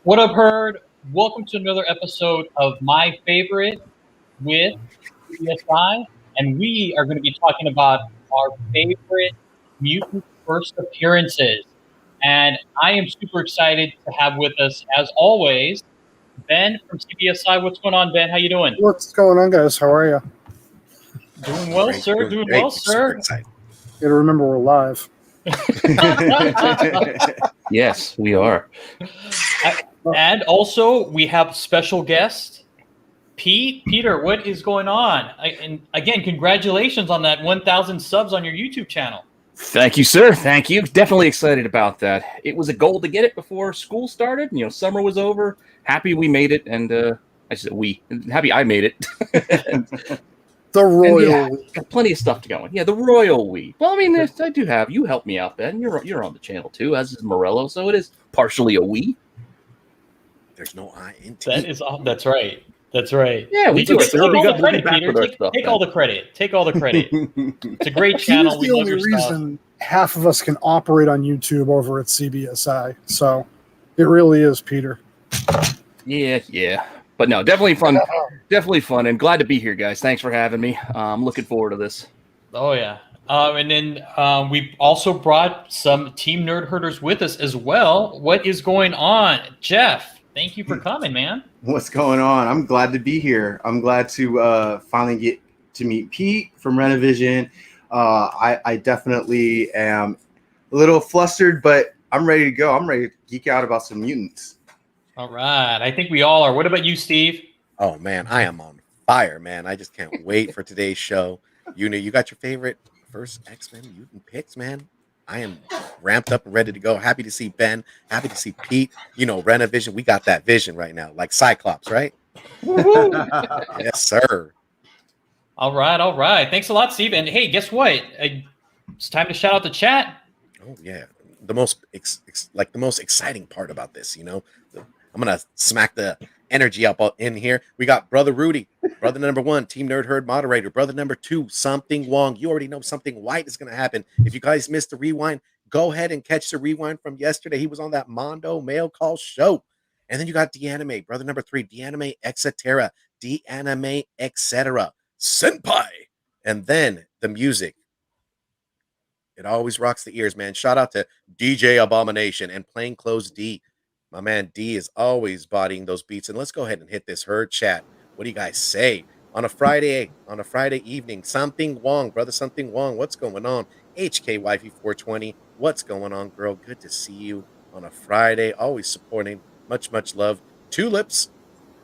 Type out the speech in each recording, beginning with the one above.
What up, Herd? Welcome to another episode of My Favorite with CBSI, and we are going to be talking about our favorite mutant first appearances. And I am super excited to have with us, as always, Ben from CBSI. What's going on, Ben? How you doing? What's going on, guys? How are you? Doing well, Great, sir. Doing great. well, sir. Super excited. You gotta remember we're live. Yes, we are. And also, we have special guest, Peter. What is going on? And again, congratulations on that 1,000 subs on your YouTube channel. Thank you, sir. Thank you. Definitely excited about that. It was a goal to get it before school started. You know, summer was over. Happy we made it, and I said happy I made it. The royal. Got plenty of stuff to go on. Yeah, the royal we. Well, I mean, I do have you help me out, Ben. You're on the channel too, as is Morello, so it is partially a we. There's no I in T. That's right. That's right. Yeah, we do. Take all the credit, back Peter. with our Take stuff, all the credit. Take all the credit. It's a great channel. He's the only reason half of us can operate on YouTube over at CBSI. So it really is Peter. Yeah. But no, definitely fun. Definitely fun, and glad to be here, guys. Thanks for having me. I'm looking forward to this. Oh yeah. And then we've also brought some Team Nerd Herders with us as well. What is going on, Jeff? Thank you for coming, man. What's going on? I'm glad to be here. I'm glad to finally get to meet Pete from Renovision. I definitely am a little flustered, but I'm ready to go. I'm ready to geek out about some mutants. All right. I think we all are. What about you, Steve? Oh man, I am on fire, man. I just can't wait for today's show. You know, you got your favorite first X-Men mutant picks, man. I am ramped up and ready to go. Happy to see Ben. Happy to see Pete. You know, Renovision, we got that vision right now, like Cyclops, right? Yes, sir. All right. Thanks a lot, Steve. And hey, guess what? It's time to shout out the chat. Oh yeah, the most the most exciting part about this, you know, I'm gonna smack the energy up in here. We got Brother Rudy, brother number 1, Team Nerd Herd moderator. Brother number 2, Something Wong. You already know something white is gonna happen. If you guys missed the rewind, go ahead and catch the rewind from yesterday. He was on that Mondo Mail Call show. And then you got D'Anime, brother number 3, D'Anime Etc. D'Anime Etc. Senpai. And then the music. It always rocks the ears, man. Shout out to DJ Abomination and Plainclothes D. My man D is always bodying those beats. And let's go ahead and hit this herd chat. What do you guys say? On a Friday evening, Something Wong, brother Something Wong, what's going on? HK Wifey 420, what's going on, girl? Good to see you on a Friday. Always supporting. Much love. Tulips,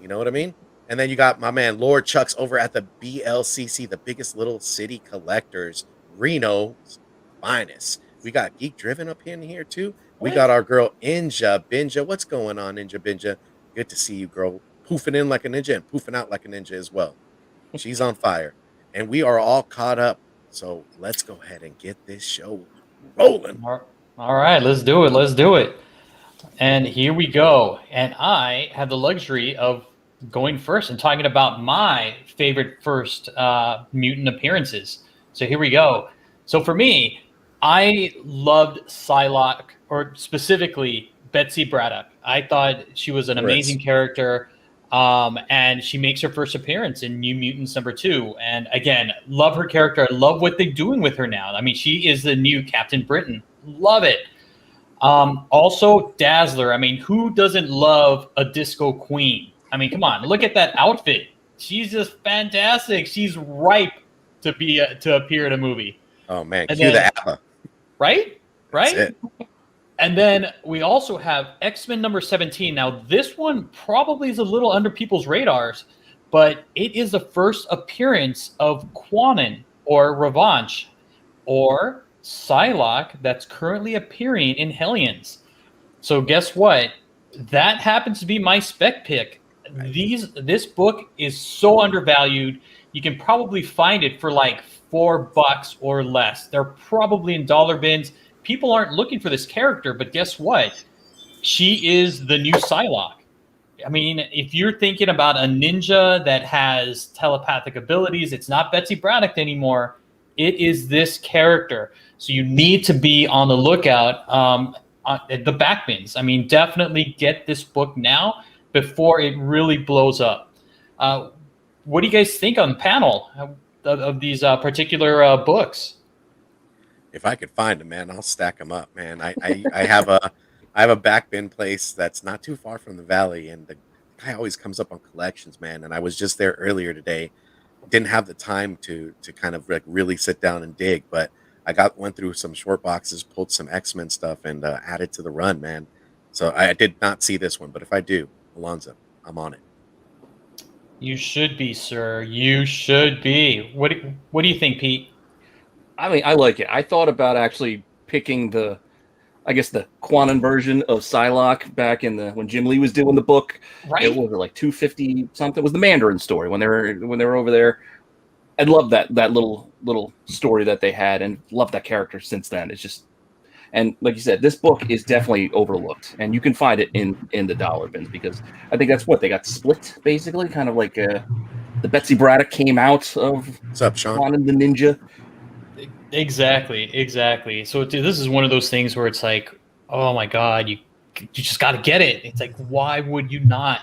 you know what I mean? And then you got my man Lord Chucks over at the BLCC, the biggest little city collectors, Reno's finest. We got Geek Driven up in here too. We got our girl Ninja Binja. What's going on, Ninja Binja? Good to see you, girl. Poofing in like a ninja and poofing out like a ninja as well. She's on fire. And we are all caught up. So let's go ahead and get this show rolling. All right, let's do it. And here we go. And I have the luxury of going first and talking about my favorite first mutant appearances. So here we go. So for me, I loved Psylocke, or specifically Betsy Braddock. I thought she was an amazing character, and she makes her first appearance in New Mutants #2. And again, love her character. I love what they're doing with her now. I mean, she is the new Captain Britain. Love it. Also, Dazzler. I mean, who doesn't love a disco queen? I mean, come on, look at that outfit. She's just fantastic. She's ripe to appear in a movie. Oh man, cue the ABBA. Right? That's it. And then we also have X-Men #17. Now, this one probably is a little under people's radars, but it is the first appearance of Quanon, or Revanche, or Psylocke, that's currently appearing in Hellions. So guess what? That happens to be my spec pick. This book is so undervalued. You can probably find it for like $4 or less. They're probably in dollar bins. People aren't looking for this character, but guess what? She is the new Psylocke. I mean, if you're thinking about a ninja that has telepathic abilities, it's not Betsy Braddock anymore. It is this character. So you need to be on the lookout. the backbins. I mean, definitely get this book now before it really blows up. What do you guys think on the panel of these particular books? If I could find them, man, I'll stack them up, man. I have a back bin place that's not too far from the valley, and the guy always comes up on collections, man. And I was just there earlier today. Didn't have the time to kind of like really sit down and dig, but went through some short boxes, pulled some X-Men stuff, and added to the run, man. So I did not see this one, but if I do, Alonzo, I'm on it. You should be, sir. You should be. What do you think, Pete? I mean, I like it. I thought about actually picking the Quanon version of Psylocke back in when Jim Lee was doing the book. Right. It was like 250 something. It was the Mandarin story when they were over there. I love that little story that they had, and love that character since then. It's just, and like you said, this book is definitely overlooked, and you can find it in the dollar bins, because I think that's what they got split, basically, kind of like the Betsy Braddock came out of What's up, Sean? Conan the Ninja. Exactly. So this is one of those things where it's like, oh my God, you just got to get it. It's like, why would you not?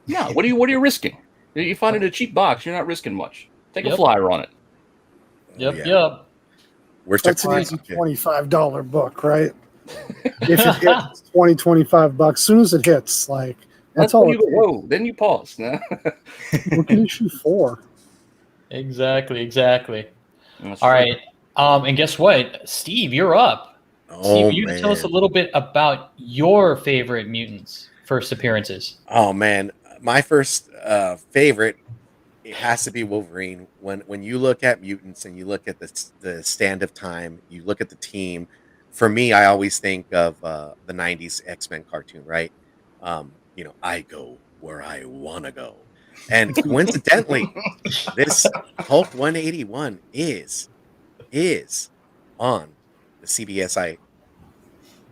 No, what are you risking? You find it in a cheap box, you're not risking much. Take a flyer on it. Yep. That's an easy $25 book, right? If it hits $25, as soon as it hits, like that's all. You go, whoa, then you pause. What can issue 4? Exactly. All right. And guess what? Steve, you're up. Steve, you can tell us a little bit about your favorite mutants' first appearances. Oh man, my first favorite, it has to be Wolverine. When you look at mutants and you look at the Stand of Time, you look at the team. For me, I always think of the '90s X-Men cartoon, right? I go where I wanna go. And coincidentally, this Hulk 181 is on the CBSI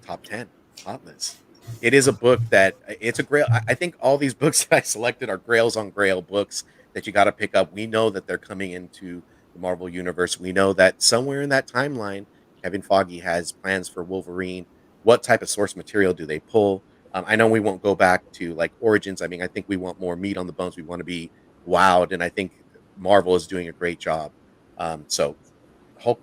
top 10 hot list. It is a book that it's a grail. I think all these books that I selected are grails on grail books that you got to pick up. We know that they're coming into the Marvel universe. We know that somewhere in that timeline, Kevin Feige has plans for Wolverine. What type of source material do they pull? I know we won't go back to like Origins. I mean, I think we want more meat on the bones. We want to be wowed, and I think Marvel is doing a great job. So, Hulk,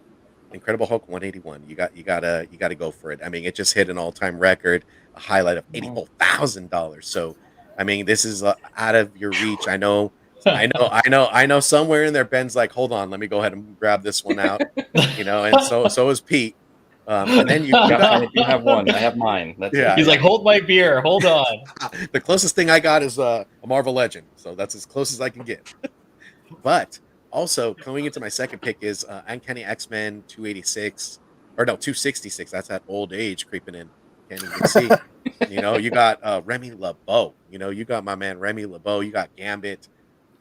Incredible Hulk 181. You gotta go for it. I mean, it just hit an all-time record, a highlight of $84,000. So, I mean, this is out of your reach. I know. Somewhere in there, Ben's like, hold on, let me go ahead and grab this one out. And so is Pete. And then you have one. I have mine. He's like, hold my beer. Hold on. The closest thing I got is a Marvel Legend, so that's as close as I can get. But also coming into my second pick is Uncanny X-Men 266. That's that old age creeping in. Can't even see. You got Remy LeBeau. You got my man Remy LeBeau. You got Gambit.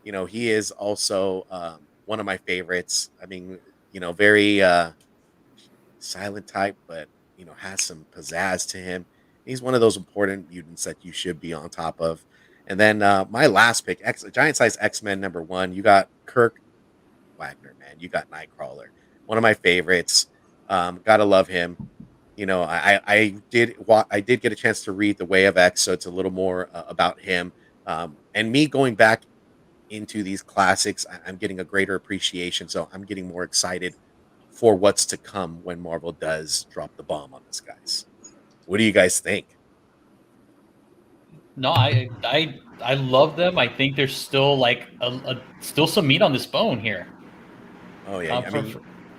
He is also one of my favorites. I mean, very silent type, but has some pizzazz to him. He's one of those important mutants that you should be on top of. And then my last pick, Giant Size X-Men ‑1. You got Kirk Wagner, man. You got Nightcrawler, one of my favorites. Gotta love him. I did get a chance to read The Way of X, so it's a little more about him. And me going back into these classics, I'm getting a greater appreciation. So I'm getting more excited for what's to come when Marvel does drop the bomb on this, guys. What do you guys think? No, I love them. I think there's still like still some meat on this bone here. Oh yeah,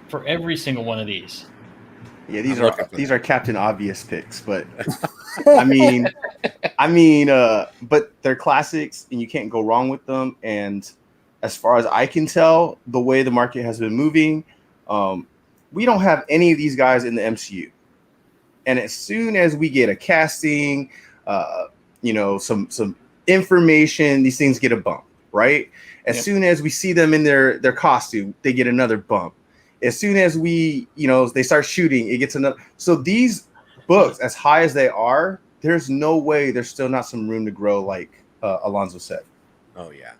for every single one of these. Yeah, these are Captain Obvious picks, but I mean, but they're classics, and you can't go wrong with them. And as far as I can tell, the way the market has been moving, we don't have any of these guys in the MCU. And as soon as we get a casting, some information, these things get a bump, right? As soon as we see them in their costume, they get another bump. As soon as they start shooting, it gets another. So these books, as high as they are, there's no way there's still not some room to grow, like Alonzo said. Oh yeah,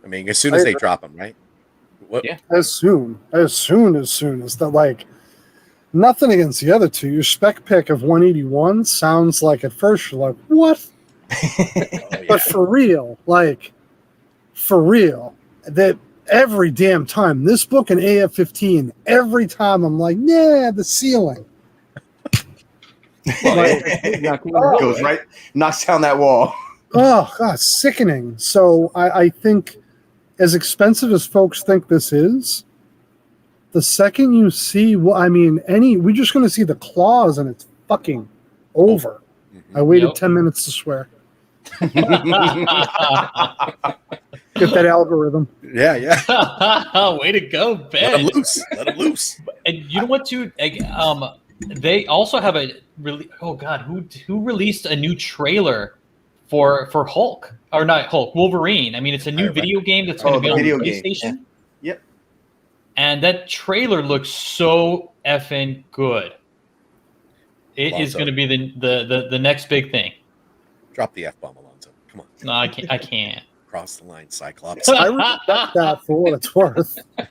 I mean, as soon as they drop them, right? As soon as that, like, Nothing against the other two. Your spec pick of 181 sounds like at first you're like, what? But for real, that every damn time, this book and AF-15, every time I'm like, yeah, the ceiling. Goes right, knocks down that wall. Oh, God, sickening. So I think as expensive as folks think this is, the second you see, we're just going to see the claws and it's fucking over. I waited 10 minutes to swear. Get that algorithm. Yeah. Way to go, Ben. Let him loose. And you know what, too? They also have who released a new trailer for Hulk, or not Hulk, Wolverine. I mean, it's a new video game that's going to be on PlayStation. Yep. And that trailer looks so effing good. It is going to be the next big thing. Drop the F-bomb, Alonzo. Come on. No, I can't. Cross the line, Cyclops. I respect that for what it's worth. I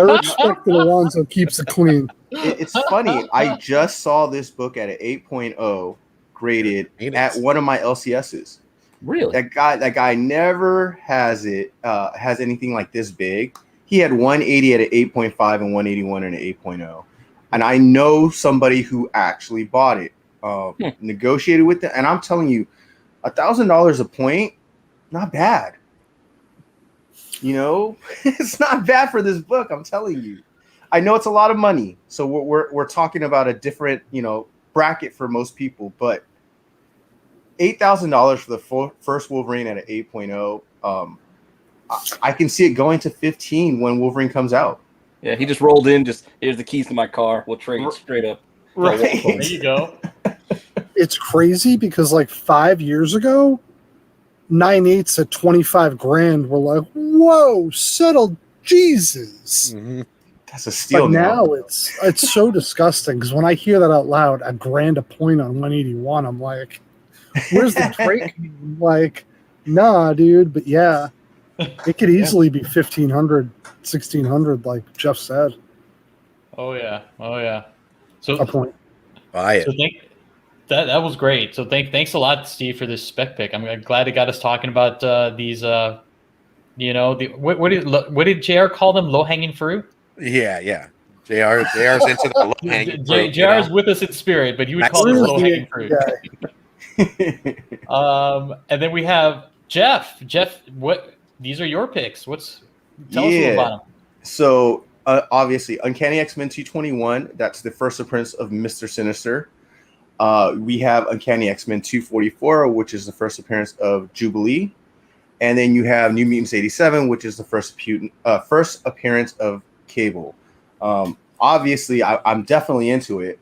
respect that Alonzo keeps it clean. It's funny. I just saw this book at an 8.0 graded at one of my LCSs. Really? That guy never has anything like this big. He had 180 at an 8.5 and 181 at an 8.0. And I know somebody who actually bought it, negotiated with them. And I'm telling you, $1,000 a point, not bad. It's not bad for this book. I'm telling you. I know it's a lot of money. So we're talking about a different, bracket for most people, but $8,000 for the first Wolverine at an 8.0. I can see it going to 15 when Wolverine comes out. Yeah, he just rolled in. Here's the keys to my car. We'll trade straight up. Right. There you go. It's crazy because 5 years ago, 9/8 at 25 grand were like, whoa, settle, Jesus. Mm-hmm. That's a steal. But now it's so disgusting because when I hear that out loud, a grand a point on 181, I'm like, where's the break? Nah, dude. But yeah, it could easily be 1,500, 1,600, like Jeff said. Oh yeah. So a point. Buy it. So that was great. So thanks a lot, Steve, for this spec pick. I'm glad it got us talking about these. What did JR call them? Low hanging fruit. Yeah. JR's into the low hanging fruit. JR's with us in spirit, but you would call them low hanging fruit. And then we have Jeff. Jeff, these are your picks. Tell us a little about them. So obviously, Uncanny X-Men 221. That's the first appearance of Mr. Sinister. We have Uncanny X-Men 244, which is the first appearance of Jubilee. And then you have New Mutants 87, which is the first appearance of Cable. Obviously, I'm definitely into it.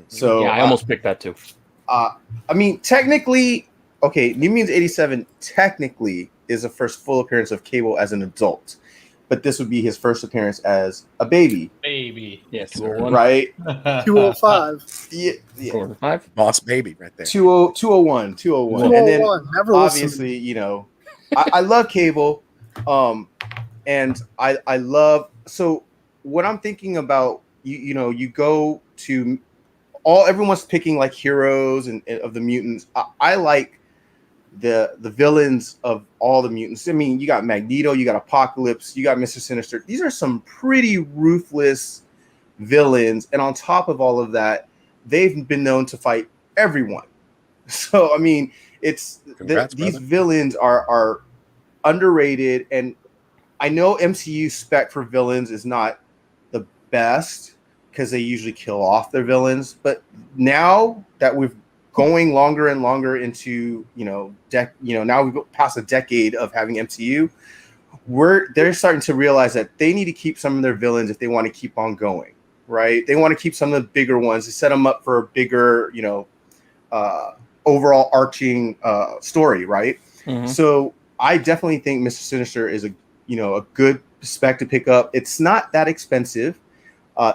So yeah, I almost picked that too. Technically, okay, New Mutants 87 technically is the first full appearance of Cable as an adult. But this would be his first appearance as a baby. Yes, 201. Right? 205. Yeah. 205. Boss baby right there. 201. 201. And then never obviously, I love Cable. And I love, so what I'm thinking about, you go to everyone's picking like heroes and of the mutants. I like the villains of all the mutants. I mean, you got Magneto, you got Apocalypse, you got Mr. Sinister. These are some pretty ruthless villains, and on top of all of that, they've been known to fight everyone. So I mean, these villains are underrated, and I know MCU spec for villains is not the best because they usually kill off their villains, but now that we've going longer and longer into, now we've passed a decade of having MCU, they're starting to realize that they need to keep some of their villains if they want to keep on going, right? They want to keep some of the bigger ones to set them up for a bigger, overall arching story, right? Mm-hmm. So I definitely think Mr. Sinister is a good spec to pick up. It's not that expensive.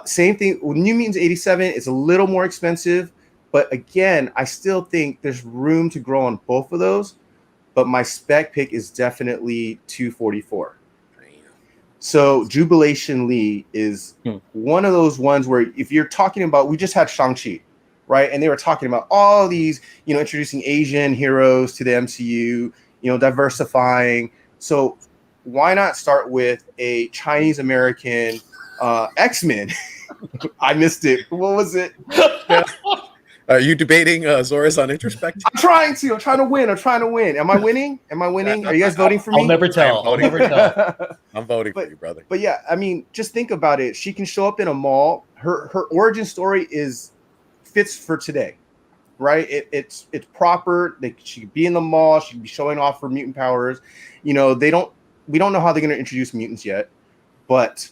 Same thing with New Mutants 87. It's a little more expensive. But again, I still think there's room to grow on both of those. But my spec pick is definitely 244. So Jubilation Lee is one of those ones where if you're talking about, we just had Shang-Chi, right? And they were talking about all these, introducing Asian heroes to the MCU, diversifying. So why not start with a Chinese American X-Men? I missed it. What was it? Are you debating Zoris on Introspect? I'm trying to win. Am I winning? Are you guys voting for me? I'll never tell. I'm voting for you, brother. But yeah, I mean, just think about it. She can show up in a mall. Her origin story fits for today, right? It's proper. She could be in the mall. She could be showing off her mutant powers. We don't know how they're going to introduce mutants yet, but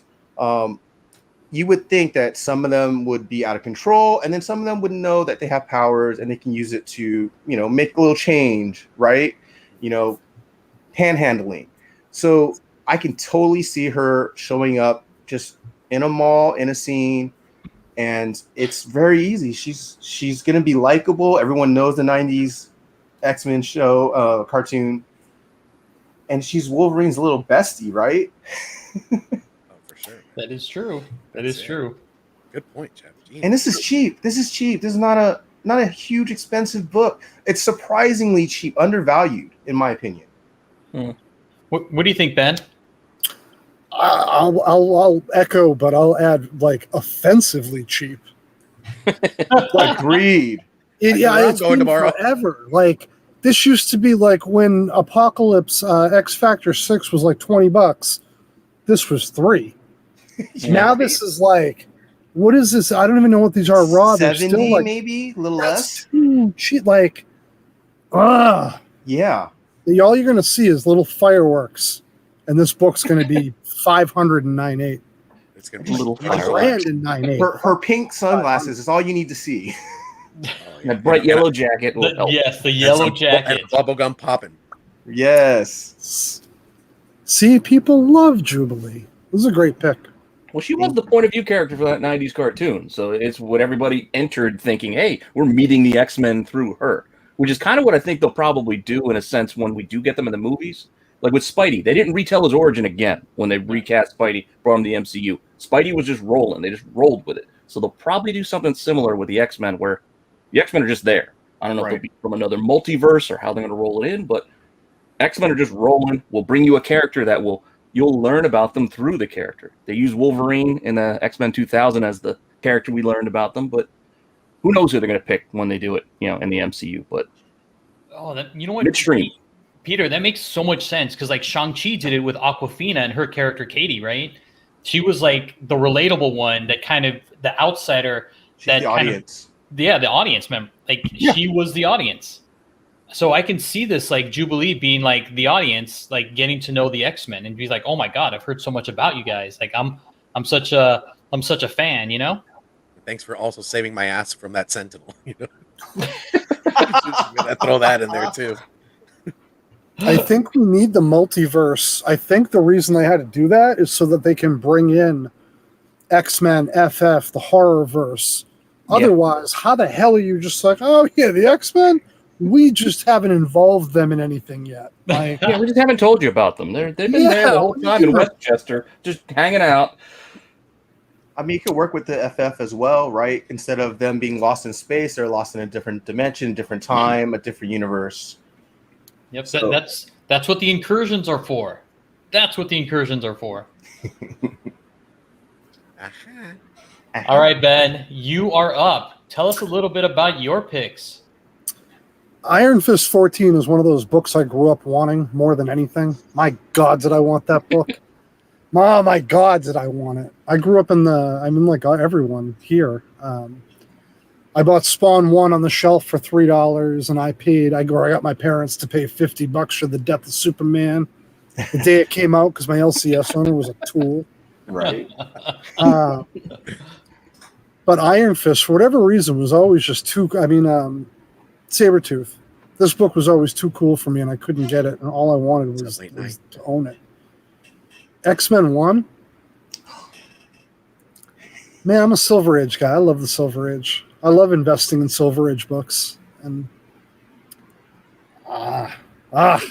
you would think that some of them would be out of control, and then some of them would know that they have powers and they can use it to, make a little change, right? Panhandling. So I can totally see her showing up just in a mall, in a scene, and it's very easy. She's going to be likable. Everyone knows the 90s X-Men show, cartoon, and she's Wolverine's little bestie, right? That is true. That is true. Good point, Jeff. Genius. And this is cheap. This is not a huge expensive book. It's surprisingly cheap, undervalued, in my opinion. What do you think, Ben? I'll echo, but I'll add offensively cheap. Agreed. It's going been tomorrow. Forever. This used to be when Apocalypse X Factor 6 was $20. This was $3. Now this is what is this? I don't even know what these are raw. 70 They're still maybe a little less. Cheap. Yeah. All you're gonna see is little fireworks, and this book's gonna be 509.8. It's gonna be Little $1,000 in 9.8. Her pink sunglasses is all you need to see. That bright yellow jacket will help. Yes, the yellow jacket. And bubblegum popping. Yes. See, people love Jubilee. This is a great pick. Well, she was the point of view character for that 90s cartoon. So it's what everybody entered thinking, hey, we're meeting the X-Men through her, which is kind of what I think they'll probably do in a sense when we do get them in the movies. Like with Spidey, they didn't retell his origin again when they recast Spidey, brought him to the MCU. Spidey was just rolling. They just rolled with it. So they'll probably do something similar with the X-Men where the X-Men are just there. I don't know if they'll be from another multiverse or how they're going to roll it in, but X-Men are just rolling. We'll bring you a character that you'll learn about them through the character. They use Wolverine in the X-Men 2000 as the character we learned about them, but who knows who they're going to pick when they do it, in the MCU. But you know what? Midstream. Peter, that makes so much sense because Shang-Chi did it with Awkwafina and her character Katie, right? She was the relatable one, that kind of the outsider. She's the audience. The audience member. She was the audience. So I can see this Jubilee being the audience, getting to know the X-Men and be oh my God, I've heard so much about you guys. I'm such a fan, Thanks for also saving my ass from that Sentinel. Just gonna throw that in there too. I think we need the multiverse. I think the reason they had to do that is so that they can bring in X-Men, FF, the horror verse. Otherwise, how the hell are you just oh yeah, the X-Men? We just haven't involved them in anything yet. We just haven't told you about them. They've been there the whole time in Westchester, just hanging out. I mean, you could work with the FF as well, right? Instead of them being lost in space, they're lost in a different dimension, different time, a different universe. Yep, so that's what the incursions are for. That's what the incursions are for. All right, Ben, you are up. Tell us a little bit about your picks. Iron Fist 14 is one of those books I grew up wanting more than anything. My God, did I want that book? Oh, my God, did I want it? I grew up everyone here. I bought Spawn 1 on the shelf for $3, and I got my parents to pay $50 for The Death of Superman the day it came out because my LCS owner was a tool. Right. But Iron Fist, for whatever reason, was always just too... Sabretooth. This book was always too cool for me, and I couldn't get it, and all I wanted was to own it. X-Men 1? Man, I'm a Silver Age guy. I love the Silver Age. I love investing in Silver Age books. And you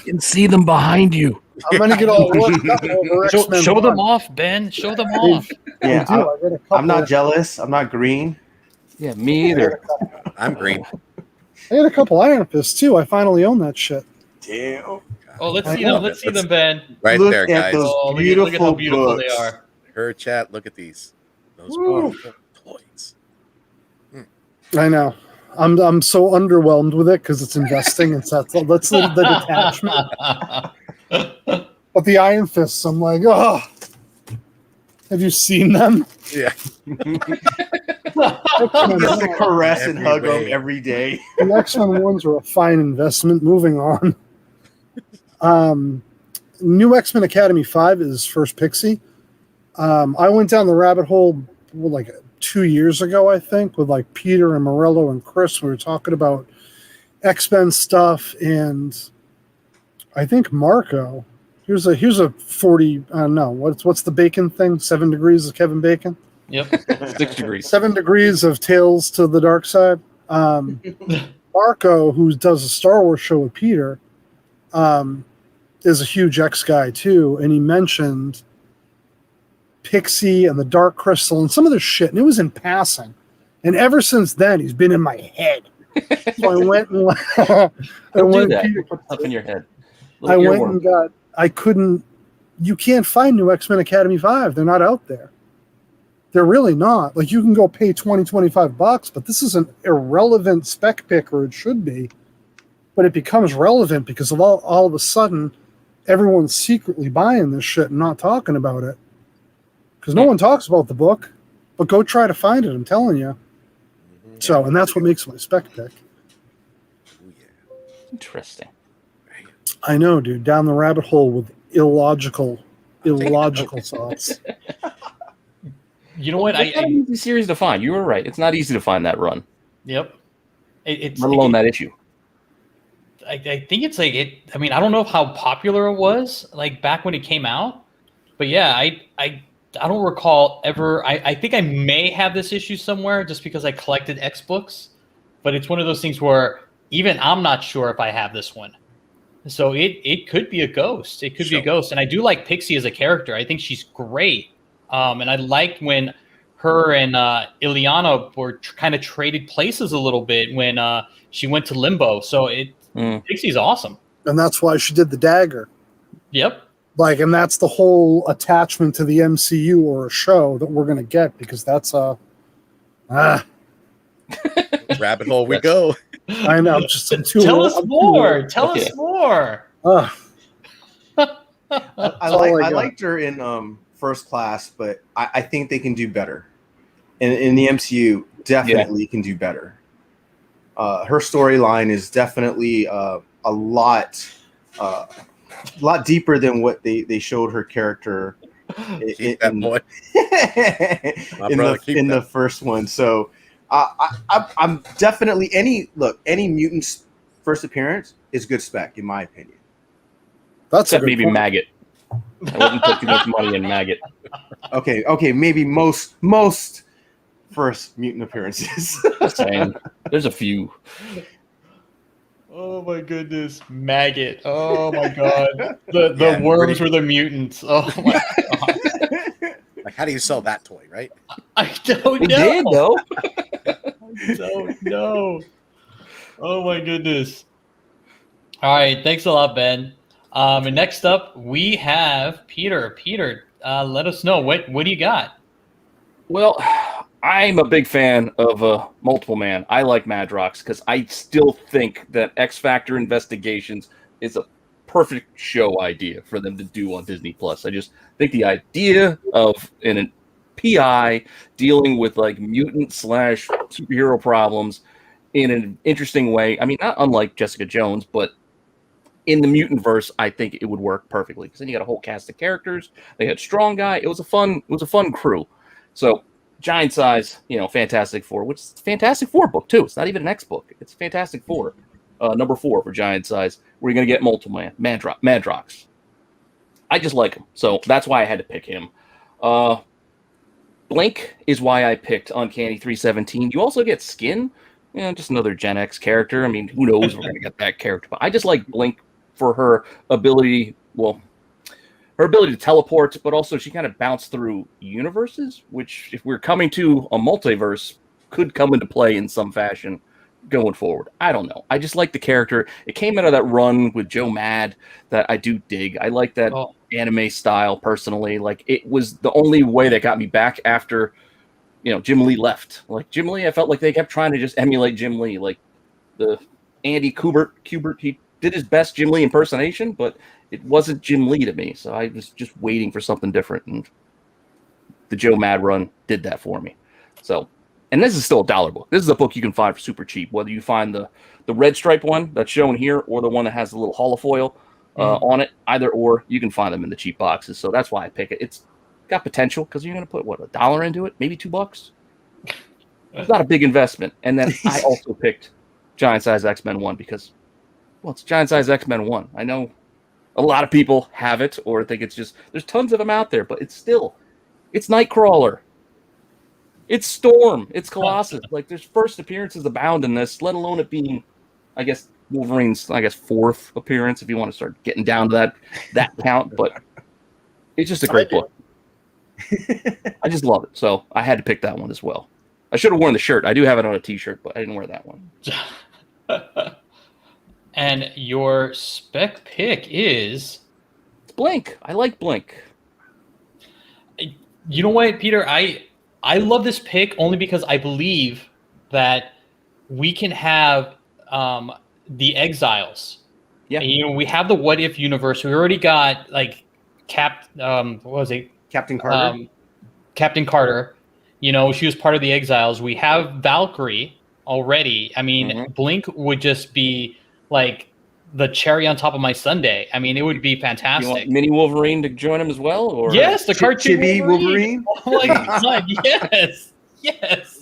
can see them behind you. I'm gonna get all worked up over X-Men Show them 1. off, Ben. Show them off. Yeah, I do. I read a couple. I'm not jealous. I'm not green. Yeah, me either. I'm green. I had a couple Iron Fists too. I finally own that shit. Damn. Oh, let's I see know. them. Let's see them, Ben. Right Look there, at guys. those Oh, look at how beautiful books. they are. Her chat. Look at these. Those Woo. beautiful toys. I know. I'm so underwhelmed with it because it's investing. That's the detachment. But the Iron Fists, I'm like, oh. Have you seen them? Yeah. Just to caress and Every hug way. them every day. The X-Men ones are a fine investment. Moving on. New X-Men Academy 5 is first Pixie. I went down the rabbit hole like 2 years ago, I think, with like Peter and Morello and Chris. We were talking about X-Men stuff, and I think Marco. Here's a 40. No, what's the Bacon thing? 7 degrees of Kevin Bacon. Yep. 6 degrees. 7 degrees of Tales to the Dark Side. Marco, who does a Star Wars show with Peter, is a huge X guy too, and he mentioned Pixie and the Dark Crystal and some of this shit, and it was in passing. And ever since then, he's been in my head. So I went and Don't do that. Put stuff in your head. I went and got. I couldn't. You can't find New X-Men Academy 5. They're not out there. They're really not. Like, you can go pay $20-$25, but this is an irrelevant spec pick, or it should be. But it becomes relevant because of all of a sudden, everyone's secretly buying this shit and not talking about it. Because no one talks about the book, but go try to find it, I'm telling you. So, and that's what makes my spec pick. Oh, yeah. Interesting. I know, dude. Down the rabbit hole with illogical thoughts. You know what? It's not an easy series to find. You were right. It's not easy to find that run. Yep. It's Let alone that issue. I think it's like it. I mean, I don't know how popular it was like back when it came out, but yeah, I don't recall ever. I think I may have this issue somewhere just because I collected X books, but it's one of those things where even I'm not sure if I have this one. So it could be a ghost. It could be a ghost, and I do like Pixie as a character. I think she's great, and I liked when her and Ileana were kind of traded places a little bit when she went to Limbo. So Pixie's awesome. And that's why she did the dagger. Yep. Like, and that's the whole attachment to the MCU or a show that we're going to get, because that's Rabbit hole we go. I know. Tell us more. Tell us more. I liked her in First Class, but I think they can do better. In the MCU, definitely can do better. Her storyline is definitely a lot deeper than what they showed her character in the first one. So I'm definitely any mutant's first appearance is good spec in my opinion. That's Except maybe Maggot. I wouldn't put too much money in Maggot. Okay, maybe most first mutant appearances. Saying, there's a few. Oh my goodness, Maggot! Oh my god, the worms were the mutants. Oh my god! Like, how do you sell that toy, right? I don't know. Did though. I don't know. Oh my goodness! All right, thanks a lot, Ben. And next up we have Peter. Peter, let us know what do you got? Well, I'm a big fan of Multiple Man. I like Madrox because I still think that X Factor Investigations is a perfect show idea for them to do on Disney Plus. I just think the idea of a PI dealing with like mutant / superhero problems in an interesting way. I mean, not unlike Jessica Jones, but in the mutant verse, I think it would work perfectly because then you got a whole cast of characters. They had Strong Guy. It was a fun crew. So. Giant Size, Fantastic Four, which is a Fantastic Four book too. It's not even an X book. It's Fantastic Four, number 4 for Giant Size. We're going to get Multiple Man, Madrox. I just like him, so that's why I had to pick him. Blink is why I picked Uncanny 317. You also get Skin, just another Gen X character. I mean, who knows if we're going to get that character, but I just like Blink for her ability. Well, her ability to teleport, but also she kind of bounced through universes, which, if we're coming to a multiverse, could come into play in some fashion going forward. I don't know. I just like the character. It came out of that run with Joe Mad that I do dig. I like that anime style personally. Like, it was the only way that got me back after, Jim Lee left. Like, Jim Lee, I felt like they kept trying to just emulate Jim Lee. Like, the Andy Kubert, he did his best Jim Lee impersonation, but it wasn't Jim Lee to me. So I was just waiting for something different. And the Joe Mad run did that for me. So, and this is still a $1 book. This is a book you can find for super cheap, whether you find the red stripe one that's shown here or the one that has the little holofoil on it. Either or, you can find them in the cheap boxes. So that's why I pick it. It's got potential because you're going to put, $1 into it? Maybe $2? It's not a big investment. And then I also picked Giant Size X-Men 1 because, it's Giant Size X-Men 1. I know a lot of people have it or think it's just, there's tons of them out there, but it's Nightcrawler. It's Storm. It's Colossus. Like, there's first appearances abound in this, let alone it being, I guess, Wolverine's, fourth appearance, if you want to start getting down to that count. But it's just a great book. I just love it. So I had to pick that one as well. I should have worn the shirt. I do have it on a t-shirt, but I didn't wear that one. And your spec pick is? It's Blink. I like Blink. You know what, Peter? I love this pick only because I believe that we can have the Exiles. Yeah. And, we have the What If universe. We already got what was it? Captain Carter. Captain Carter. She was part of the Exiles. We have Valkyrie already. I mean, Blink would just be like the cherry on top of my sundae. I mean, it would be fantastic. You want Mini Wolverine to join him as well? Or yes, the cartoon Chibi Wolverine. Oh my god, yes.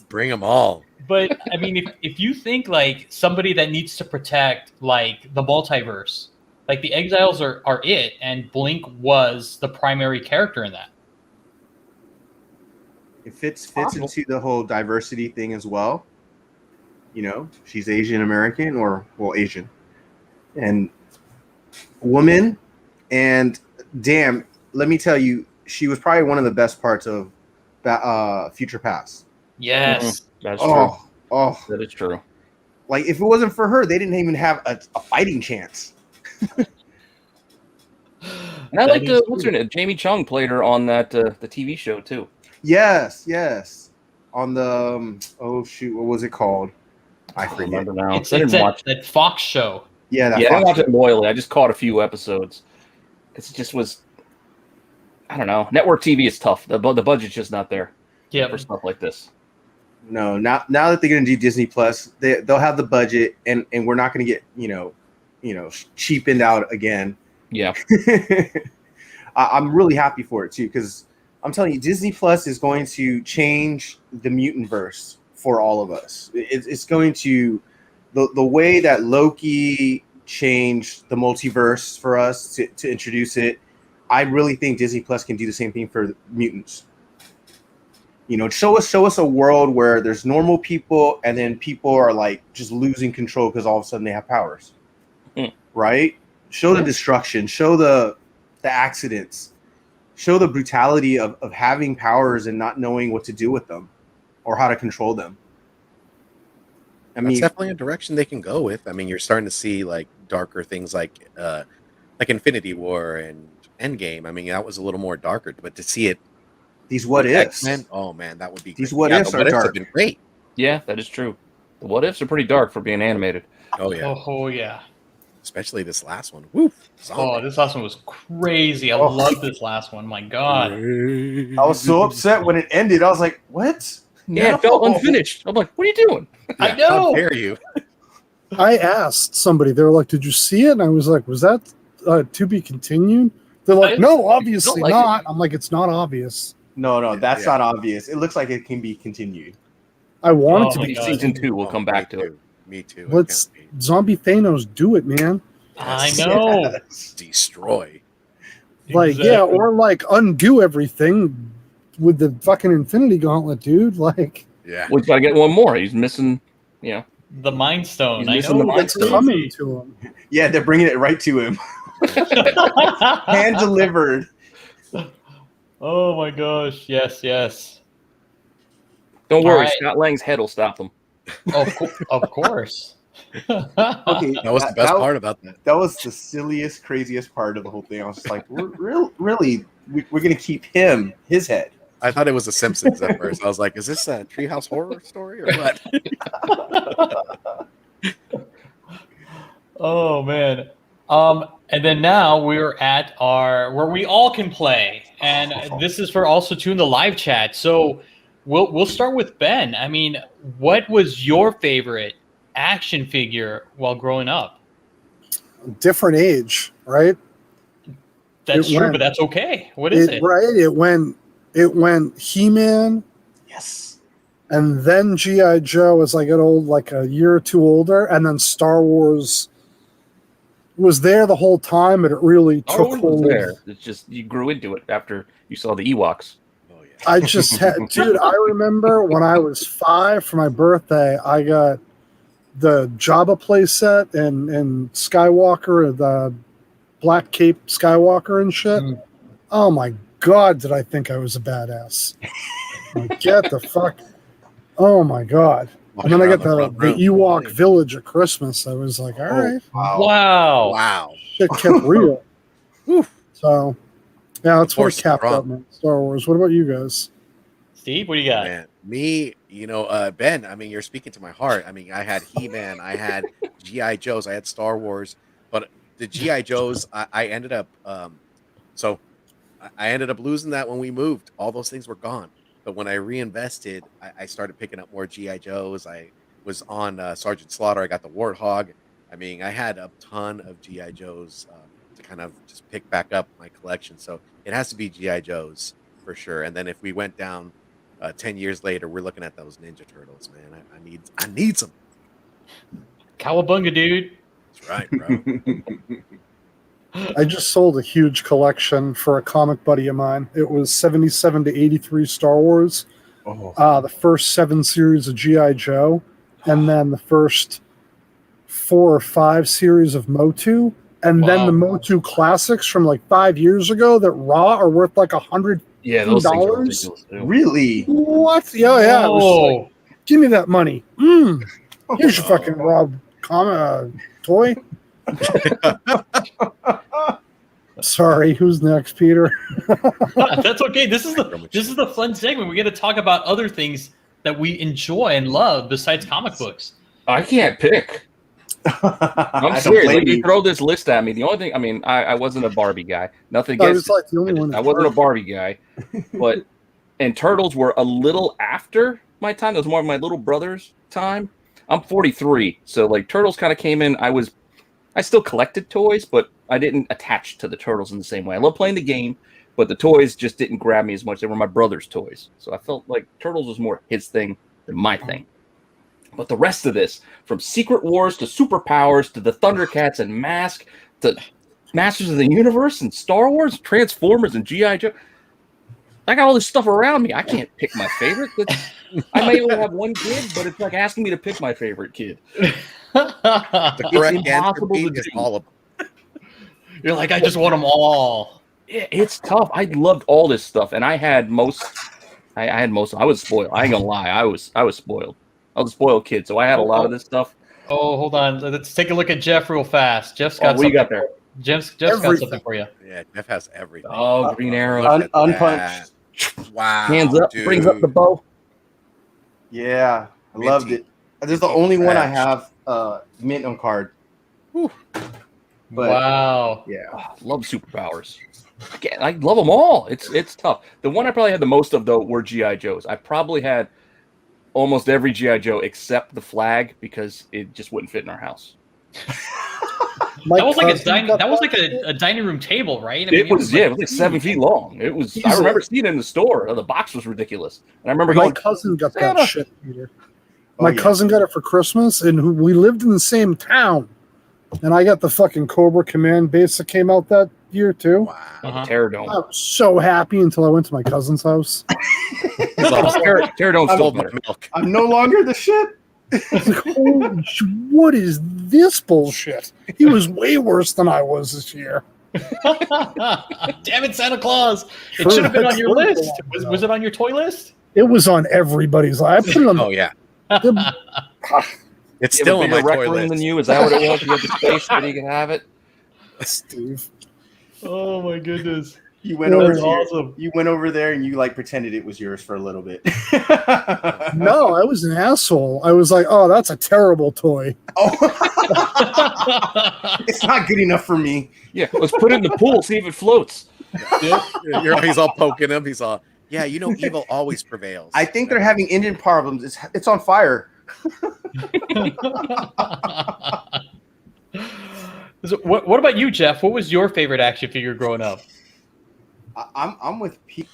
Bring them all. But I mean, if you think like somebody that needs to protect like the multiverse, like the Exiles are it, and Blink was the primary character in that. It fits into the whole diversity thing as well. She's Asian American Asian, and woman, and damn, let me tell you, she was probably one of the best parts of Future Past. Yes, that's true. Oh, that is true. Like, if it wasn't for her, they didn't even have a fighting chance. And I like what's her name? Jamie Chung played her on that the TV show too. Yes. On the what was it called? I forget. Remember now. It's that Fox show. Yeah, I didn't watch it loyally. I just caught a few episodes because it just was. I don't know. Network TV is tough. The budget's just not there. Yeah, for stuff like this. No, now that they're gonna do Disney Plus, they'll have the budget, and we're not gonna get cheapened out again. Yeah, I'm really happy for it too, because I'm telling you, Disney Plus is going to change the mutant verse for all of us. It's going to the way that Loki changed the multiverse for us to introduce it. I really think Disney Plus can do the same thing for mutants. Show us a world where there's normal people, and then people are like just losing control because all of a sudden they have powers. Right? Show the destruction, show the accidents, show the brutality of having powers and not knowing what to do with them or how to control them. That's definitely a direction they can go with. I mean, you're starting to see like darker things like Infinity War and Endgame. I mean, that was a little more darker, but to see it, these what ifs, man, oh man, that would be these what ifs are dark. Have been great. Yeah, that is true. The what ifs are pretty dark for being animated. Oh yeah. Oh yeah. Especially this last one. Woo! This last one was crazy. I love this last one. My God. I was so upset when it ended. I was like, what? Yeah, it felt unfinished. I'm like, what are you doing? Yeah, I know. How dare you? I asked somebody, they were like, did you see it? And I was like, was that to be continued? They're like, no, obviously like not. I'm like, it's not obvious. No, that's not obvious. It looks like it can be continued. I want it to my be. God. Season 2 will come back to it. Me too. Let's zombie Thanos do it, man. I know. Yes. Destroy. Like, Exactly. yeah, or like undo everything with the fucking Infinity Gauntlet, dude. Like, Yeah. Well, he's got to get one more. He's missing, The Mind Stone. He's I missing know. the Mind it's Stone. coming to him. Yeah, they're bringing it right to him. Hand delivered. Oh my gosh! Yes, yes. Don't worry, right. Scott Lang's head will stop them. Of course. Okay, That was the best part about that. That was the silliest, craziest part of the whole thing. I was just like, really, we're gonna keep his head. I thought it was The Simpsons at first. I was like, is this a Treehouse Horror story or what? Oh man. And then now we're at where we all can play, and this is for also too in the live chat. So we'll start with Ben. I mean, what was your favorite action figure while growing up? Different age, right? That's true, but that's okay. What is it? Right. It went He-Man, Yes. and then G.I. Joe as I got old, like a year or two older, and then Star Wars was there the whole time, but it really Star took Wars hold. was there. It's just you grew into it after you saw the Ewoks. Oh yeah. I just had, dude, I remember when I was 5 for my birthday, I got the Jabba playset and Skywalker, the Black Cape Skywalker and shit. Mm. Oh my God, did I think I was a badass. Like, get the fuck. Oh my God. And then I got the Ewok village at Christmas. I was like, all right. Wow. Wow. Shit kept real. So, yeah, that's what Force it capped strong. up, man. Star Wars. What about you guys? Steve, what do you got? Man, me, Ben, I mean, you're speaking to my heart. I mean, I had He-Man, I had G.I. Joes, I had Star Wars, but the G.I. Joes, I ended up, so I ended up losing that when we moved. All those things were gone. But when I reinvested, I started picking up more G.I. Joes. I was on Sergeant Slaughter. I got the Warthog. I mean, I had a ton of G.I. Joes to kind of just pick back up my collection. So it has to be G.I. Joes for sure. And then if we went down 10 years later, we're looking at those Ninja Turtles, man. I need some. Cowabunga, dude. That's right, bro. I just sold a huge collection for a comic buddy of mine. It was 77 to 83 Star Wars, the first 7 series of G.I. Joe, and then the first 4 or 5 series of Motu, and then the Motu classics from like 5 years ago that raw are worth like $100. Yeah, those things are ridiculous. Too. Really? What? Yeah. It was like, give me that money. Here's your fucking raw toy. Sorry, who's next, Peter? That's okay. This is the fun segment. We're going to talk about other things that we enjoy and love besides comic books. I can't pick. I'm serious. Like, you throw this list at me. The only thing, I mean, I wasn't a Barbie guy. Nothing against. I was like the only one. I wasn't a Barbie guy, and Turtles were a little after my time. It was more of my little brother's time. I'm 43, so like Turtles kind of came in. I still collected toys, but I didn't attach to the Turtles in the same way. I love playing the game, but the toys just didn't grab me as much. They were my brother's toys, so I felt like Turtles was more his thing than my thing. But the rest of this, from Secret Wars to Superpowers to the Thundercats and Mask to Masters of the Universe and Star Wars, Transformers and G.I. Joe, I got all this stuff around me. I can't pick my favorite. I may only have one kid, but it's like asking me to pick my favorite kid. The correct answer to is all of them. You're like, I just want them all. It's tough. I loved all this stuff, and I had most. I had most. I was spoiled. I ain't gonna lie. I was spoiled. I was a spoiled kid, so I had a lot of this stuff. Oh, hold on. Let's take a look at Jeff real fast. Jeff's got what you got there? Jeff's got something for you. Yeah, Jeff has everything. Oh, Green Arrow. Unpunched. Wow. Hands up, dude. brings up the bow. Yeah, I loved it. This is the only one I have mint on card. But, wow. Yeah. Love Superpowers. Again, I love them all. It's tough. The one I probably had the most of, though, were G.I. Joes. I probably had almost every G.I. Joe except the flag because it just wouldn't fit in our house. That was like a dining room table, right? I mean, it was like 7 feet long. It was. I remember seeing it in the store. The box was ridiculous, and I remember my cousin got that shit, Peter. My cousin got it for Christmas, and we lived in the same town. And I got the fucking Cobra Command base that came out that year too. Wow. The Terror Dome. I was so happy until I went to my cousin's house. Terror Dome stole my milk. I'm no longer the shit. Holy, what is this bullshit? He was way worse than I was this year. Damn it, Santa Claus! It True. should have been on your That's list. Was it on your toy list? It was on everybody's. I put it on. Oh yeah, The, it's You have still a on bigger my rec toy room list. than you? Is that what it was? You had the space where you can have it? Steve. Oh my goodness. You went over That's there. awesome. You went over there and you like pretended it was yours for a little bit. No, I was an asshole. I was like, "Oh, that's a terrible toy." Oh, it's not good enough for me. Yeah, let's put it in the pool, see if it floats. He's all poking him. He's all, yeah, you know, evil always prevails. I think they're having engine problems. It's on fire. So what about you, Jeff? What was your favorite action figure growing up? I'm with Pete.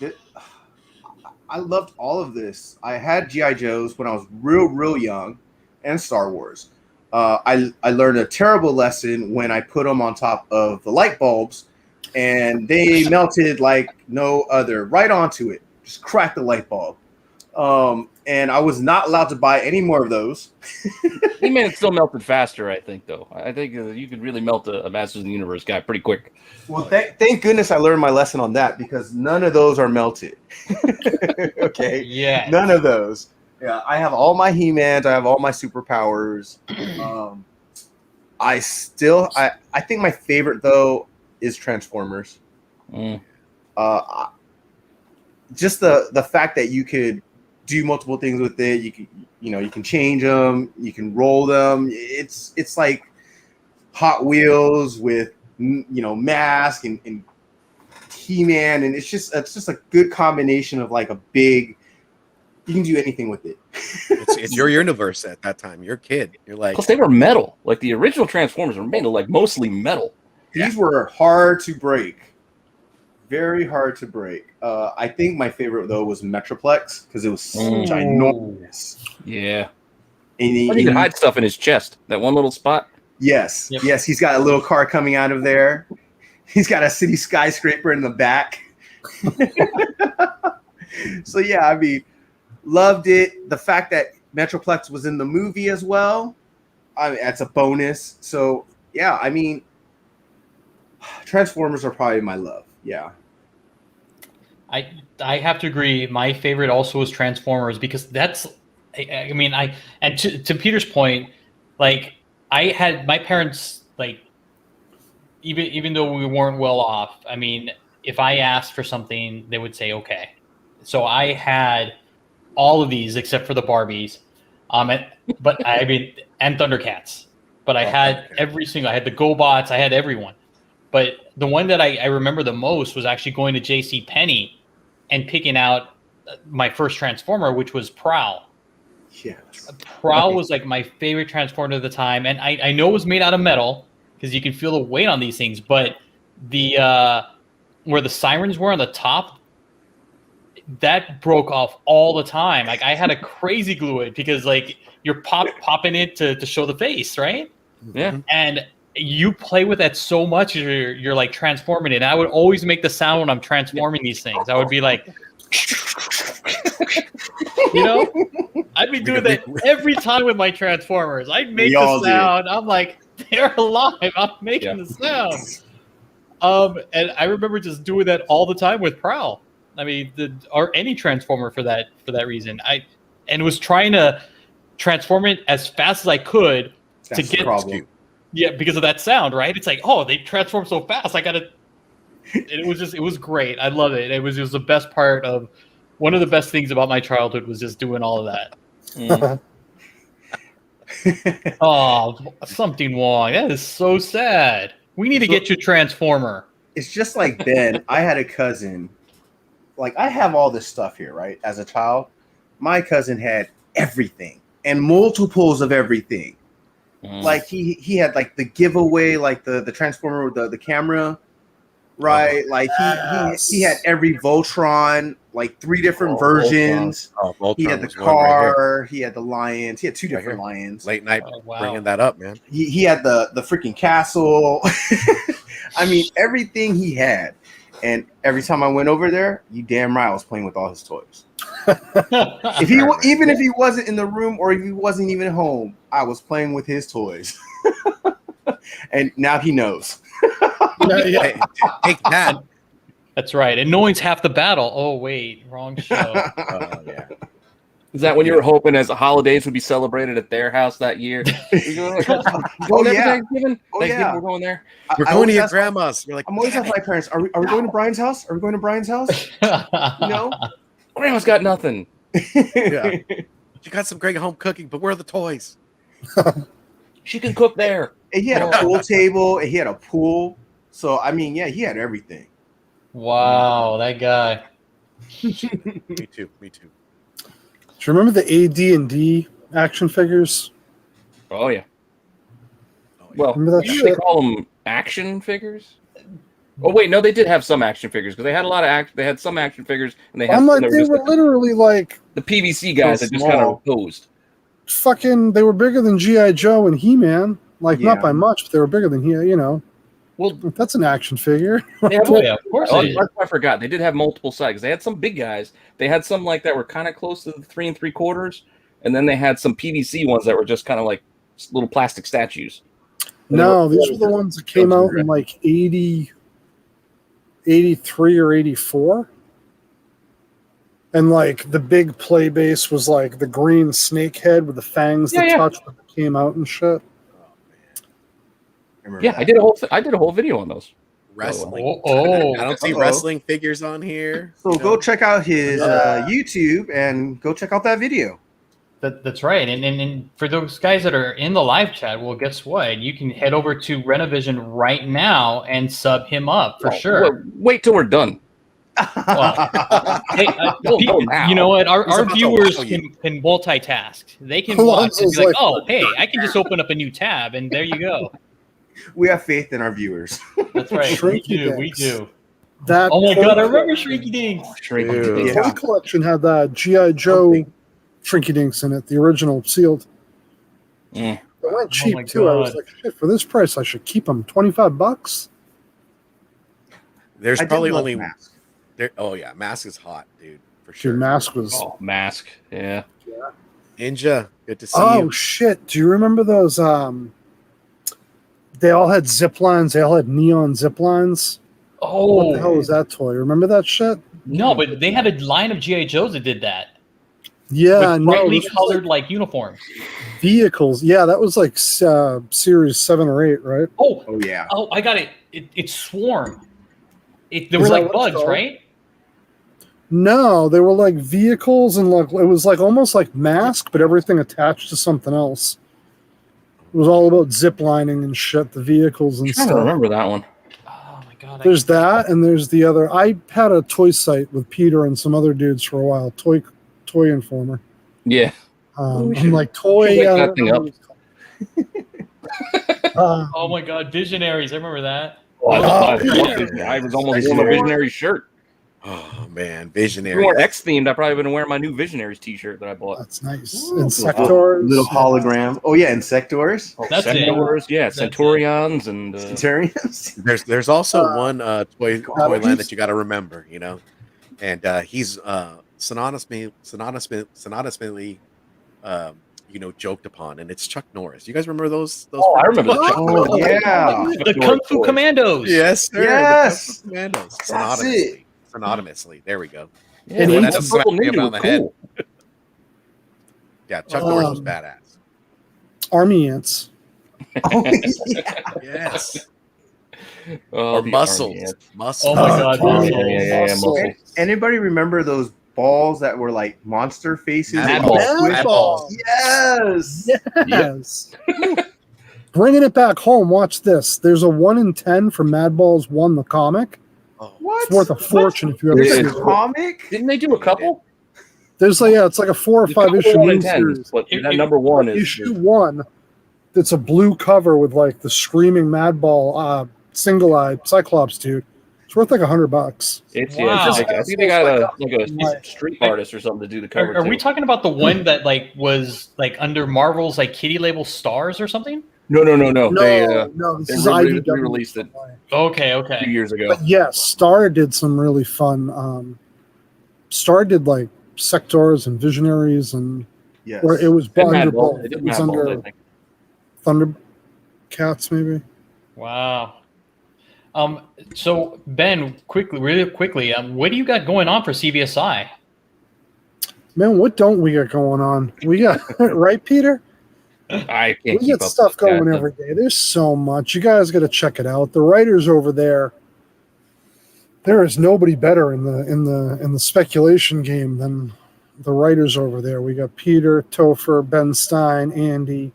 I loved all of this. I had GI Joes when I was real young, and Star Wars. I learned a terrible lesson when I put them on top of the light bulbs, and they melted like no other. Right onto it, just cracked the light bulb. And I was not allowed to buy any more of those. He-Man still melted faster, I think, though. I think you could really melt a Masters of the Universe guy pretty quick. Well, thank goodness I learned my lesson on that because none of those are melted. Okay. Yeah. None of those. Yeah, I have all my He-Mans. I have all my superpowers. I think my favorite though is Transformers. Just the fact that you could do multiple things with it. You can change them. You can roll them. It's like Hot Wheels with Mask and He-Man, and it's just a good combination of like a big. You can do anything with it. It's your universe at that time. You're a kid. You're like, Plus, they were metal. Like the original Transformers were made of like mostly metal. These were hard to break. Very hard to break. I think my favorite though was Metroplex because it was ginormous. Yeah. And He could hide stuff in his chest. That one little spot. Yes, Yep. yes, he's got a little car coming out of there. He's got a city skyscraper in the back. So yeah, I mean, loved it. The fact that Metroplex was in the movie as well, that's a bonus. So yeah, I mean, Transformers are probably my love. Yeah. I have to agree. My favorite also was Transformers because that's, I mean, and to Peter's point, like I had my parents, like, even though we weren't well off, I mean, if I asked for something, they would say, okay. So I had all of these except for the Barbies, but I mean, and Thundercats, but I had every single, I had the GoBots, I had everyone. But the one that I remember the most was actually going to JCPenney and picking out my first Transformer, which was Prowl. Yes. Prowl was like my favorite Transformer at the time. And I know it was made out of metal because you can feel the weight on these things. But the where the sirens were on the top, that broke off all the time. Like I had to crazy glue it because like you're popping it to show the face, right? Yeah. And you play with that so much, you're like transforming it. And I would always make the sound when I'm transforming these things. I would be like, I'd be doing that every time with my Transformers. I'd make the sound. I'm like, they're alive. I'm making the sound. And I remember just doing that all the time with Prowl. I mean, or any Transformer for that reason. And was trying to transform it as fast as I could to get. Yeah, because of that sound, right? It's like, oh, they transform so fast. I gotta. It was great. I love it. It was the best part of one of the best things about my childhood was just doing all of that. Oh, something wrong. That is so sad. We need to get you a Transformer. It's just like Ben. I had a cousin. Like I have all this stuff here, right? As a child, my cousin had everything and multiples of everything. Like he had like the giveaway, like the Transformer with the camera, right? Like he had every Voltron, like 3 different versions. Voltron he had the car, he had the lions, he had 2 different lions. Late night bringing that up, man. He had the freaking castle. I mean, everything he had. And every time I went over there, you damn right I was playing with all his toys. If he wasn't in the room or if he wasn't even home, I was playing with his toys. And now he knows. Yeah. Hey, take that. That's right. Annoying's half the battle. Oh wait, wrong show. Oh yeah. Is that when you were hoping as the holidays would be celebrated at their house that year? You going there for Thanksgiving? Oh, Thanksgiving, yeah. we're going there. We're I going to always your ask grandma's. You're like, I'm always "Damn asking it." my parents, are we going to Brian's house? Are we going to Brian's house? You know? Grandma's got nothing. Yeah. She got some great home cooking, but where are the toys? She can cook there. And he had a pool table, and he had a pool. So I mean, yeah, he had everything. Wow, that guy. Me too. Me too. Do you remember the AD&D action figures? Oh yeah. Oh, yeah. Well, Remember that we usually shit? call them action figures. Oh wait, no, they did have some action figures because they had a lot of They had some action figures, and they had I'm some like, that they just were literally like the PVC guys So that just kind small. of posed. fucking. They were bigger than GI Joe and He-Man. Like Yeah. not by much, but they were bigger than he. You know, Well, that's an action figure. they have Oh yeah, of course Oh, it is. I forgot. They did have multiple sides. They had some big guys. They had some like that were kind of close to the 3 3/4, and then they had some PVC ones that were just kind of like little plastic statues. And No, they these were the ones that came out in like 80, 83 or 84. And like the big play base was like the green snake head with the fangs that touched when it came out and shit. Yeah, I did a whole video on those. Wrestling. Oh. I don't see Uh-oh. wrestling figures on here. So you go know? check out his Yeah. YouTube and go check out that video. That's right. And for those guys that are in the live chat, well, guess what? You can head over to Renovision right now and sub him up for sure. Well, wait till we're done. Hey, Don't go now. you know what? Our about to viewers show you. can multitask. They can Hold on, watch and be it's like, like- oh, hey, I can just open up a new tab, and there you go. We have faith in our viewers. That's right. We Shrinky do. We dinks. do. That Oh my toy god, I remember Shrinky Dinks. Ew. Yeah. toy collection had that GI Joe Shrinky Dinks in it, the original sealed. Mm. It went cheap my too. I was God. like, shit, for this price, I should keep them. $25. There's I did probably love only Mask. there. Oh yeah, Mask is hot, dude, for sure. Dude, Mask was. Oh, Mask. Yeah. Ninja, good to see Oh you. shit! Do you remember those? They all had zip lines. They all had neon zip lines. What the hell Oh was that toy? Remember that shit? no, but they had a line of GI Joes that did that Yeah, with no, brightly this was colored like uniforms. vehicles. Yeah, that was like series 7 or 8, right? Oh, Oh yeah. oh, I got it. It's Swarm. They Is were that like what it's bugs, called? right? No, they were like vehicles, and like it was like almost like Mask, but everything attached to something else. It was all about zip lining and shit. The vehicles and I'm trying to stuff. remember that one. Oh my god. There's that, and there's the other. I had a toy site with Peter and some other dudes for a while. Toy Informer. Yeah. I'm should- like toy. should wake I that don't thing know up. what it's called. Oh my god, Visionaries! I remember that. I yeah. was almost wearing a Visionary shirt. Oh man, If we visionary. were X themed, I probably would have been wearing my new Visionaries T-shirt that I bought. That's nice. Ooh. Insectors. Little hologram. Oh yeah, Insectors. That's it. Centaurs, yeah, That's it. Centaurions, and Centurions. There's also one toy Galaxies? line that you got to remember, you know, and he's synonymously you know, joked upon, and it's Chuck Norris. You guys remember those? Oh, I remember the Chuck Oh, Norris. yeah. The Kung Fu Commandos. Yes, sir. Yes! The Kung Fu Commandos. That's Synonymously. Synonymously. There we go. Yeah, And when he's that a purple smack me ninja on was the head. cool. Yeah, Chuck Norris was Um, badass. Army ants. Oh, yeah. Yes. Oh, Or the muscles. Army ants. Muscles. Oh my god, Oh, Muscles. yeah, Muscles. muscles. Anybody remember those balls that were like monster faces? Mad Balls. Mad Balls. Yes. Yes. Bringing it back home, watch this. There's a 1 in 10 for Mad Balls 1, the comic. Oh, What? It's worth a fortune if you ever It see There's it. a comic? Didn't they do a couple? There's like, yeah, it's like a 4 or There's a 5 couple issue 1 in 10s, miniseries. but It- that it- number one is Issue 1, that's a blue cover with like the screaming Mad Ball, single eye Cyclops dude. It's worth like $100. It's Wow. yeah. It's I think they got a Right. street artist or something to do the cover. Are we too. talking about the one that like was like under Marvel's like kitty label Stars or something? No. No, They no, this they is re- IDW. re-released it. Okay, a few okay. years ago. But yes, Star did some really fun. Star did like Sectors and Visionaries, and Yes. where it was They did under Mad Balls. both. They did It was Mad Balls, I under think. Thundercats, maybe. Wow. So Ben, really quickly, what do you got going on for CBSI? Man, what don't we got going on? We got right, Peter. I We can't keep get up stuff with going that. every day. There's so much. You guys got to check it out. The writers over there. There is nobody better in the speculation game than the writers over there. We got Peter, Topher, Ben Stein, Andy,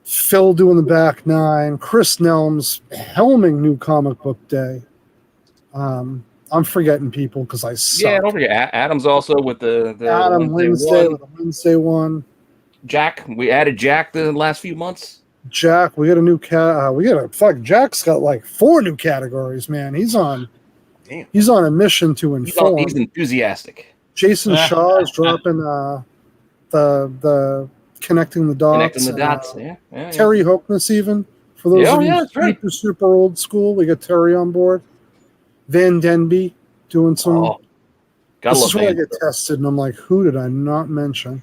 Phil doing the back nine, Chris Nelms helming New Comic Book Day. I'm forgetting people because I suck. Yeah, don't forget Adam's also with the Adam Wednesday with the Wednesday one. Jack, we added Jack the last few months. Jack, we got a new Jack's got like 4 new categories, man. He's on a mission to inform. He's enthusiastic. Jason Shaw is dropping the connecting the dots. Yeah. Terry Hoekness, even for those of you super old school, we got Terry on board. Van Denby doing some. This is where I get tested, and I'm like, who did I not mention?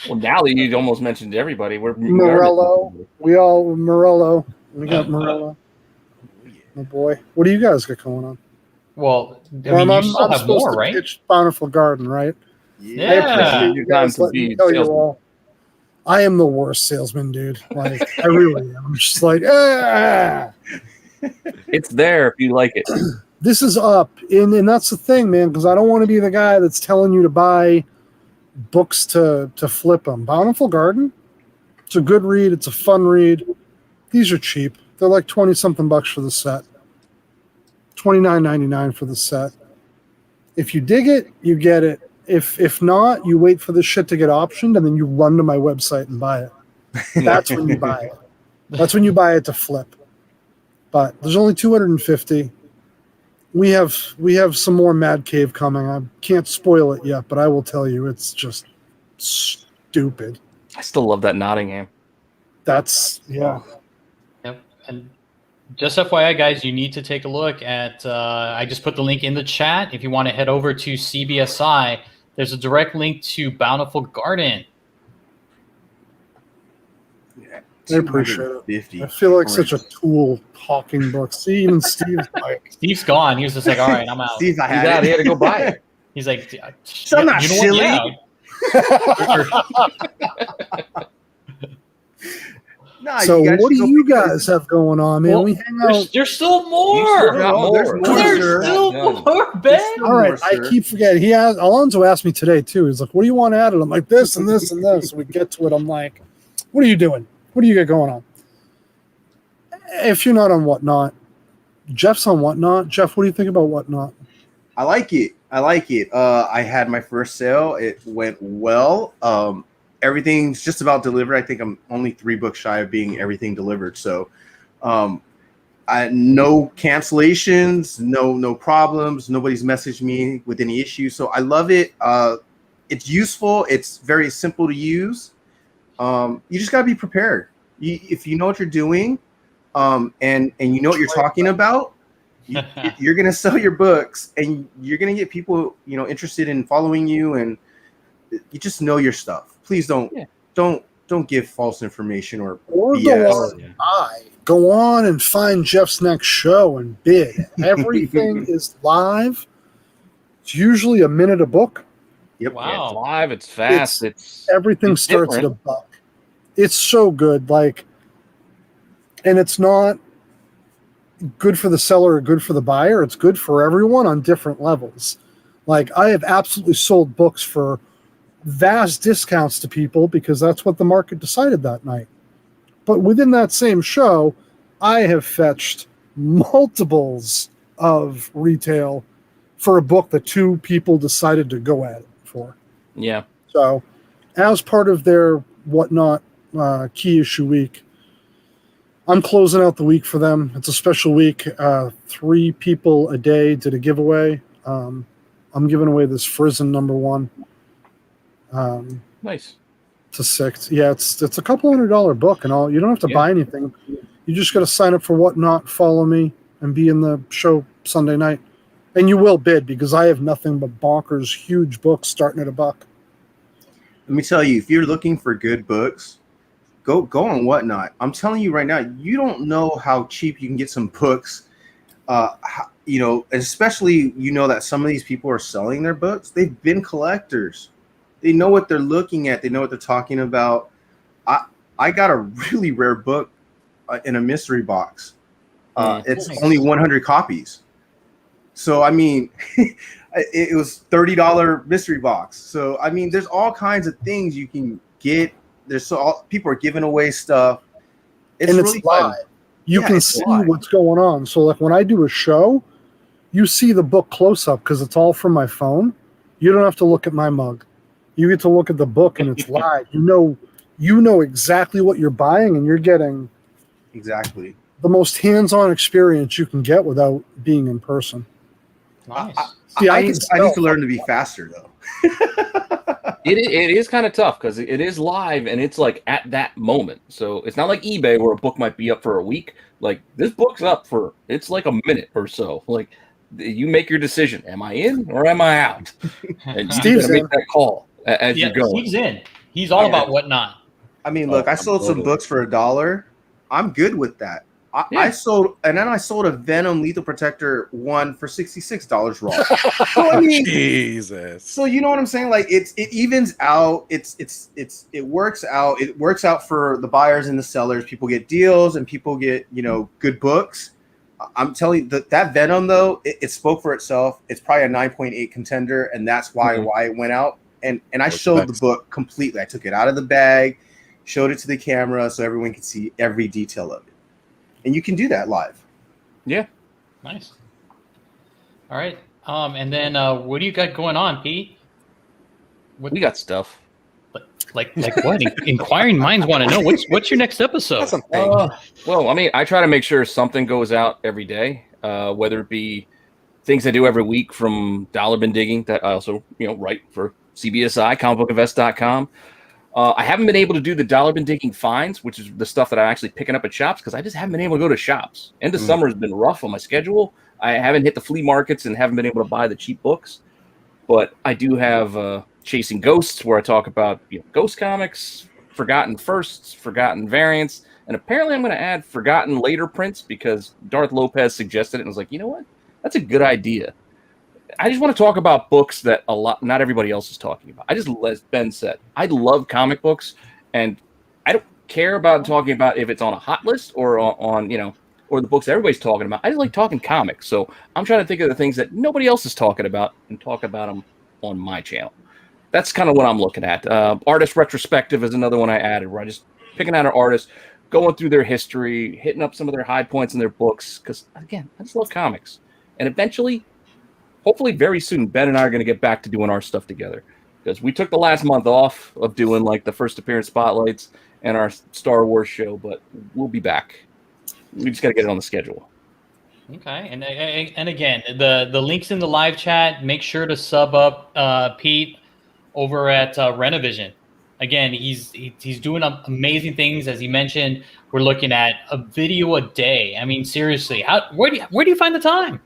Well, now that you almost mentioned everybody, Morello. Morello. We got Morello. Oh boy, what do you guys got going on? Well, I mean, you still have more, right? Pitch Bountiful Garden, right? Yeah. I appreciate you guys letting me tell you all. I am the worst salesman, dude. Like, I really am. I'm just like, It's there if you like it. This is up, and that's the thing, man, because I don't want to be the guy that's telling you to buy books to flip them. Bountiful Garden, it's a good read. It's a fun read. These are cheap. They're like 20-something bucks for the set. $29.99 for the set. If you dig it, you get it. If not, you wait for the shit to get optioned, and then you run to my website and buy it. That's when you buy it. That's when you buy it to flip. But there's only 250. We have some more Mad Cave coming. I can't spoil it yet, but I will tell you it's just stupid. I still love that Nottingham. That's Yep. And just FYI, guys, you need to take a look at. I just put the link in the chat. If you want to head over to CBSI, there's a direct link to Bountiful Garden. I appreciate it. I feel like such a tool talking books. See, even Steve's like, Steve's gone. He was just like, all right, I'm out. Steve, He had to go buy it. He's like, I'm not silly. Nah, so what do you guys have going on, man? Well, we hang out. There's still more. There's still more, Ben. All right, I keep forgetting. Alonzo asked me today too. He's like, "What do you want added?" I'm like, "This and this and this." We get to it. I'm like, "What are you doing? What do you got going on?" If you're not on Whatnot, Jeff's on Whatnot. Jeff, what do you think about Whatnot? I like it. I had my first sale. It went well. Everything's just about delivered. I think I'm only 3 books shy of being everything delivered. So no cancellations, no problems. Nobody's messaged me with any issues. So I love it. It's useful. It's very simple to use. You just got to be prepared. If you know what you're doing and you know what you're talking about, you're going to sell your books and you're going to get people, interested in following you, and you just know your stuff. Please don't give false information or BS. Go on and find Jeff's next show and bid. Everything is live. It's usually a minute a book. Yep. Wow. Yeah, it's live. It's fast. Everything starts at $1. It's so good. And it's not good for the seller or good for the buyer. It's good for everyone on different levels. I have absolutely sold books for vast discounts to people because that's what the market decided that night. But within that same show, I have fetched multiples of retail for a book that 2 people decided to go at it for. Yeah. So as part of their Whatnot key issue week, I'm closing out the week for them. It's a special week. 3 people a day did a giveaway. I'm giving away this Frizzen #1. Nice. To 6. Yeah, it's a couple $100 book and all. You don't have to buy anything. You just got to sign up for Whatnot, follow me, and be in the show Sunday night. And you will bid because I have nothing but bonkers huge books starting at $1. Let me tell you, if you're looking for good books, go on Whatnot. I'm telling you right now, you don't know how cheap you can get some books. Especially that some of these people are selling their books. They've been collectors. They know what they're looking at. They know what they're talking about. I got a really rare book in a mystery box. It's Nice. only 100 copies. So I mean, it was $30 mystery box. So I mean, there's all kinds of things you can get. People are giving away stuff. It's and really it's live. fun. You Yeah, can it's see live. what's going on. So like when I do a show, you see the book close up because it's all from my phone. You don't have to look at my mug. You get to look at the book and it's live. You know exactly what you're buying, and you're getting Exactly. the most hands-on experience you can get without being in person. Nice. See, I can need tell. to learn to be faster though. It is kind of tough because it is live and it's like at that moment. So it's not like eBay where a book might be up for a week. Like this book's up for it's like a minute or so. Like you make your decision: am I in or am I out? And you Steve's gotta make in. that call as Yeah, you go. Steve's in. He's all about Whatnot. I mean, look, I sold some totally. books for $1. I'm good with that. I Yeah. sold a Venom Lethal Protector 1 for $66 raw. So I mean, Jesus. so you know what I'm saying? Like it evens out. It works out. It works out for the buyers and the sellers. People get deals and people get good books. I'm telling you that Venom though, it spoke for itself. It's probably a 9.8 contender, and that's why it went out. And I showed the book completely. I took it out of the bag, showed it to the camera so everyone could see every detail of it. And you can do that live. Yeah. Nice. All right. And then what do you got going on, Pete? We got stuff. Like what? Inquiring minds want to know what's your next episode? Well, I mean, I try to make sure something goes out every day, whether it be things I do every week from dollar bin digging that I also write for CBSI, comicbookinvest.com. I haven't been able to do the dollar bin digging finds, which is the stuff that I'm actually picking up at shops because I just haven't been able to go to shops. End of summer has been rough on my schedule. I haven't hit the flea markets and haven't been able to buy the cheap books. But I do have Chasing Ghosts, where I talk about ghost comics, forgotten firsts, forgotten variants, and apparently I'm going to add forgotten later prints because Darth Lopez suggested it and was like, you know what? That's a good idea. I just want to talk about books that not everybody else is talking about. As Ben said, I love comic books, and I don't care about talking about if it's on a hot list or on or the books everybody's talking about. I just like talking comics. So I'm trying to think of the things that nobody else is talking about and talk about them on my channel. That's kind of what I'm looking at. Artist retrospective is another one I added, where I just picking out an artist, going through their history, hitting up some of their high points in their books. Because again, I just love comics, and eventually, hopefully, very soon, Ben and I are going to get back to doing our stuff together. Because we took the last month off of doing like the first appearance spotlights and our Star Wars show, but we'll be back. We just got to get it on the schedule. Okay, and again, the links in the live chat. Make sure to sub up Pete over at Renovision. Again, he's doing amazing things. As he mentioned, we're looking at a video a day. I mean, seriously, where do you find the time?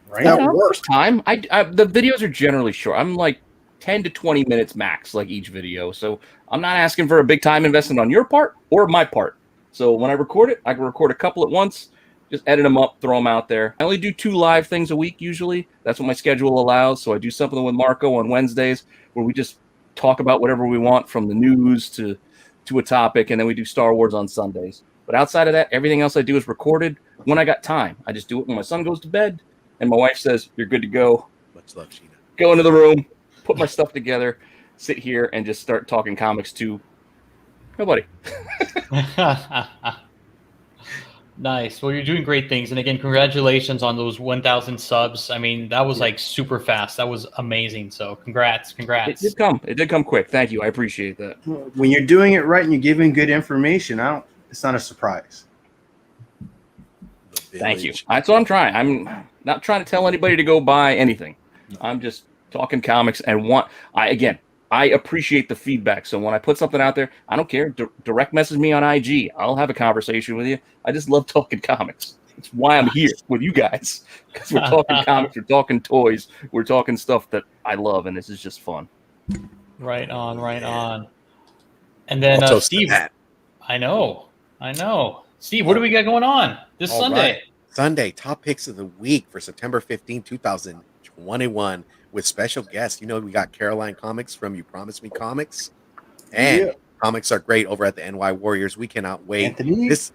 Right? First time, the videos are generally short. I'm like 10 to 20 minutes max, like each video. So I'm not asking for a big time investment on your part or my part. So when I record it, I can record a couple at once, just edit them up, throw them out there. I only do 2 live things a week usually. That's what my schedule allows. So I do something with Marco on Wednesdays where we just talk about whatever we want, from the news to a topic, and then we do Star Wars on Sundays. But outside of that, everything else I do is recorded when I got time. I just do it when my son goes to bed and my wife says, "You're good to go." Much love, Sheena. Go into the room, put my stuff together, sit here, and just start talking comics to nobody. Nice. Well, you're doing great things, and again, congratulations on those 1,000 subs. I mean, that was like super fast. That was amazing. So, congrats. It did come quick. Thank you. I appreciate that. When you're doing it right and you're giving good information, it's not a surprise. Thank you. That's what I'm trying. I'm not trying to tell anybody to go buy anything. I'm just talking comics and I appreciate the feedback. So when I put something out there, I don't care. Direct message me on IG. I'll have a conversation with you. I just love talking comics. It's why I'm here with you guys, because we're talking comics, we're talking toys, we're talking stuff that I love, and this is just fun. Right on. And then Also, Steve, I know. Steve, what do we got going on this All Sunday? right. Sunday, top picks of the week for September 15, 2021, with special guests. You know, we got Caroline Comics from You Promised Me Comics, and Yeah. comics are great over at the NY Warriors. We cannot wait. Anthony? This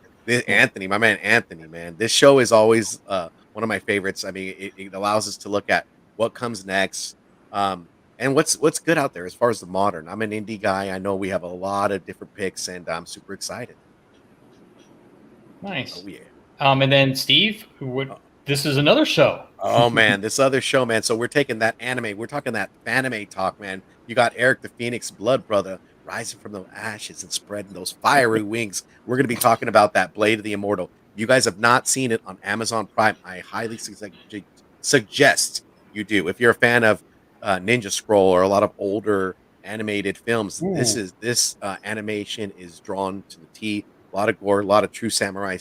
Anthony, my man Anthony, man. This show is always one of my favorites. I mean, it allows us to look at what comes next, and what's good out there as far as the modern. I'm an indie guy. I know we have a lot of different picks, and I'm super excited. Nice. Oh yeah. And then Steve, this is another show. Oh man, this other show, man. So we're taking that anime. We're talking that anime talk, man. You got Eric the Phoenix Blood Brother rising from the ashes and spreading those fiery wings. We're going to be talking about that Blade of the Immortal. You guys have not seen it on Amazon Prime. I highly suggest you do. If you're a fan of Ninja Scroll or a lot of older animated films, this animation is drawn to the T. A lot of gore, a lot of true samurai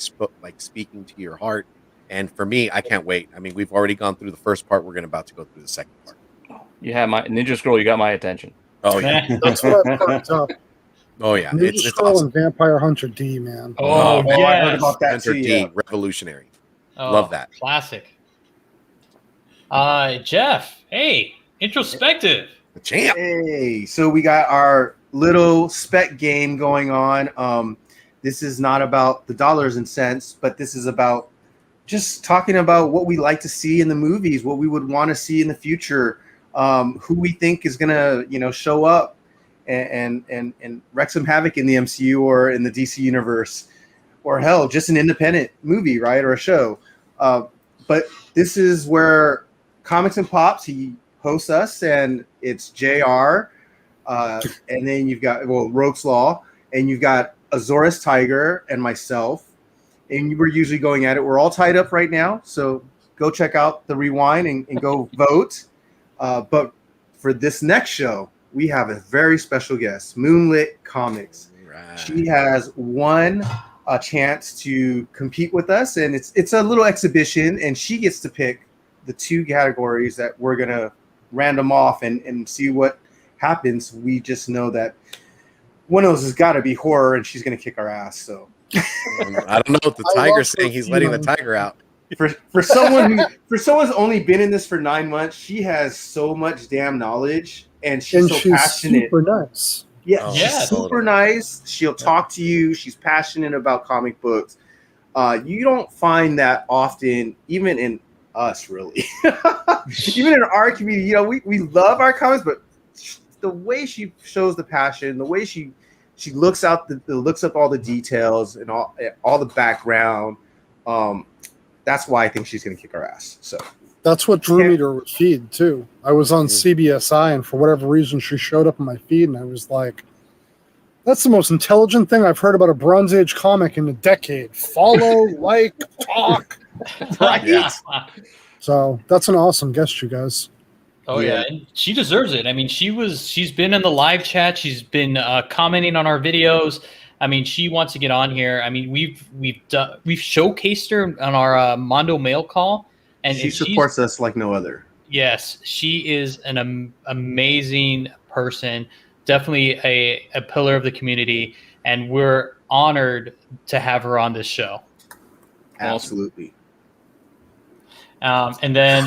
speaking to your heart. And for me, I can't wait. I mean, we've already gone through the first part. We're about to go through the second part. You have my Ninja Scroll. You got my attention. Oh yeah, That's what I fucked up. oh yeah. Ninja It's Scroll awesome. and Vampire Hunter D, man. Oh, I heard yes. about that Hunter too. D, Yeah. revolutionary. Oh, Love that. Classic. Jeff, hey, introspective. The champ. Hey, so we got our little spec game going on. This is not about the dollars and cents, but this is about just talking about what we like to see in the movies, what we would want to see in the future, who we think is gonna, show up and wreak some havoc in the MCU or in the DC universe, or hell, just an independent movie, right, or a show. But this is where Comics and Pops, he hosts us, and it's JR, and then you've got Rogue's Law, and you've got Azores Tiger and myself, and we're usually going at it. We're all tied up right now, so go check out the rewind and go vote. But for this next show, we have a very special guest, Moonlit Comics. Right. She has won a chance to compete with us, and it's a little exhibition, and she gets to pick the two categories that we're gonna random off and see what happens. We just know that one of those has got to be horror, and she's gonna kick our ass. So I don't know if the I tiger's love saying he's letting the tiger out. for someone who's only been in this for 9 months, she has so much damn knowledge, and she's so passionate. Super nice. Yeah, Oh, she's yes. super nice. She'll talk to you. She's passionate about comic books. You don't find that often, even in us, really. Even in our community, we love our comics, but the way she shows the passion, the way she looks up all the details and all the background. That's why I think she's going to kick our ass. So That's what drew me to her feed too. I was on CBSI, and for whatever reason, she showed up in my feed, and I was like, "That's the most intelligent thing I've heard about a Bronze Age comic in a decade." Follow, like, talk. right. Yeah. So that's an awesome guest, you guys. Oh yeah, and she deserves it. I mean, she's been in the live chat. She's been commenting on our videos. I mean, she wants to get on here. I mean, we've showcased her on our Mondo mail call, and She supports us like no other. Yes, she is an amazing person. Definitely a pillar of the community, and we're honored to have her on this show. Absolutely. And then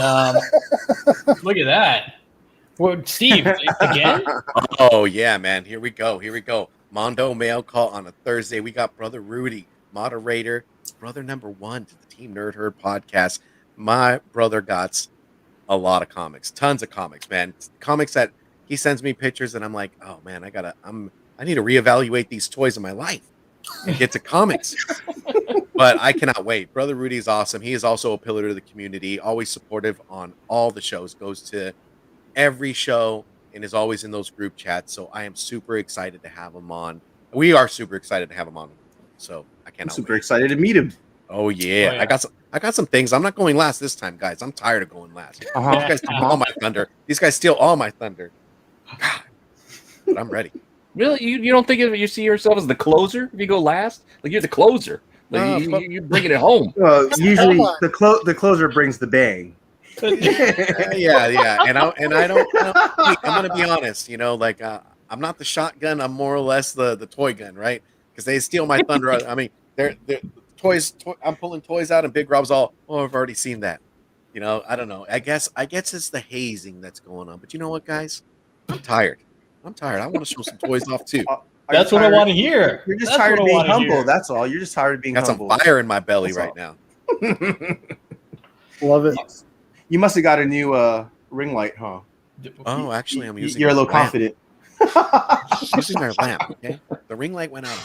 look at that. Well, Steve, again? Oh yeah, man. Here we go. Mondo mail call on a Thursday. We got Brother Rudy, moderator, brother number 1 to the Team Nerd Herd podcast. My brother got a lot of comics, tons of comics, man. Comics that he sends me pictures, and I'm like, oh man, I need to reevaluate these toys in my life and get to comics. But I cannot wait. Brother Rudy is awesome. He is also a pillar of the community, always supportive on all the shows, goes to every show, and is always in those group chats. So I am super excited to have him on. We are super excited to have him on. So I I'm cannot super wait. excited to meet him. Oh yeah. I got some things. I'm not going last this time, guys. I'm tired of going last. These guys steal all my thunder. These guys steal all my thunder. God. But I'm ready. Really, you don't think you see yourself as the closer if you go last? Like you're the closer. Like you're bringing it home. Usually the closer brings the bang. yeah. And I don't. I'm gonna be honest. I'm not the shotgun. I'm more or less the toy gun, right? because they steal my thunder. I mean, they're toys. I'm pulling toys out, and Big Rob's all, "Oh, I've already seen that." I don't know. I guess it's the hazing that's going on. But you know what, guys? I'm tired. I want to show some toys off too. That's what I want to hear. You're just That's tired what of I being wanna humble. hear. That's all. You're just tired of being Got some humble. fire in my belly That's right all. now. Love it. You must have got a new ring light, huh? Oh, actually, I'm using. You're a little lamp. confident. Using their lamp. Okay, the ring light went out.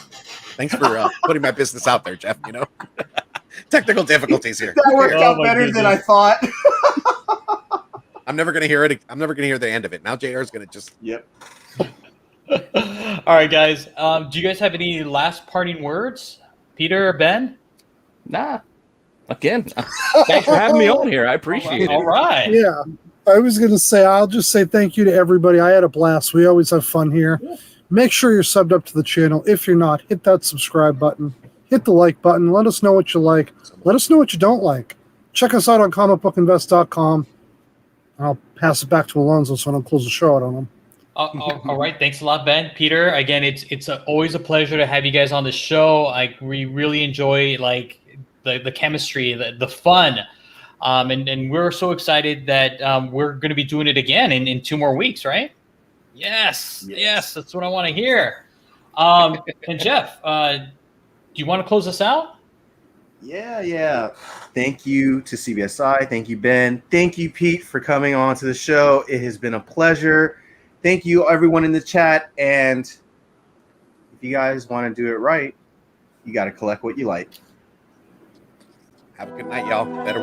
Thanks for putting my business out there, Jeff. Technical difficulties here. That worked Oh out my better than I goodness. thought. I'm never gonna hear it. I'm never gonna hear the end of it. Now JR is gonna just. Yep. All right, guys. Do you guys have any last parting words, Peter or Ben? Nah. Again, thanks for having me on here. I appreciate it. All right. Yeah. I was going to say, I'll just say thank you to everybody. I had a blast. We always have fun here. Make sure you're subbed up to the channel. If you're not, hit that subscribe button. Hit the like button. Let us know what you like. Let us know what you don't like. Check us out on comicbookinvest.com. I'll pass it back to Alonzo so I don't close the show out on him. All right. Thanks a lot, Ben. Peter, again, it's always a pleasure to have you guys on the show. We really enjoy the chemistry, the fun. And we're so excited that we're going to be doing it again in 2 more weeks, right? Yes, that's what I want to hear. And Jeff, do you want to close us out? Yeah. Thank you to CBSI. Thank you, Ben. Thank you, Pete, for coming on to the show. It has been a pleasure. Thank you, everyone in the chat. And if you guys want to do it right, you got to collect what you like. Have a good night, y'all. Better.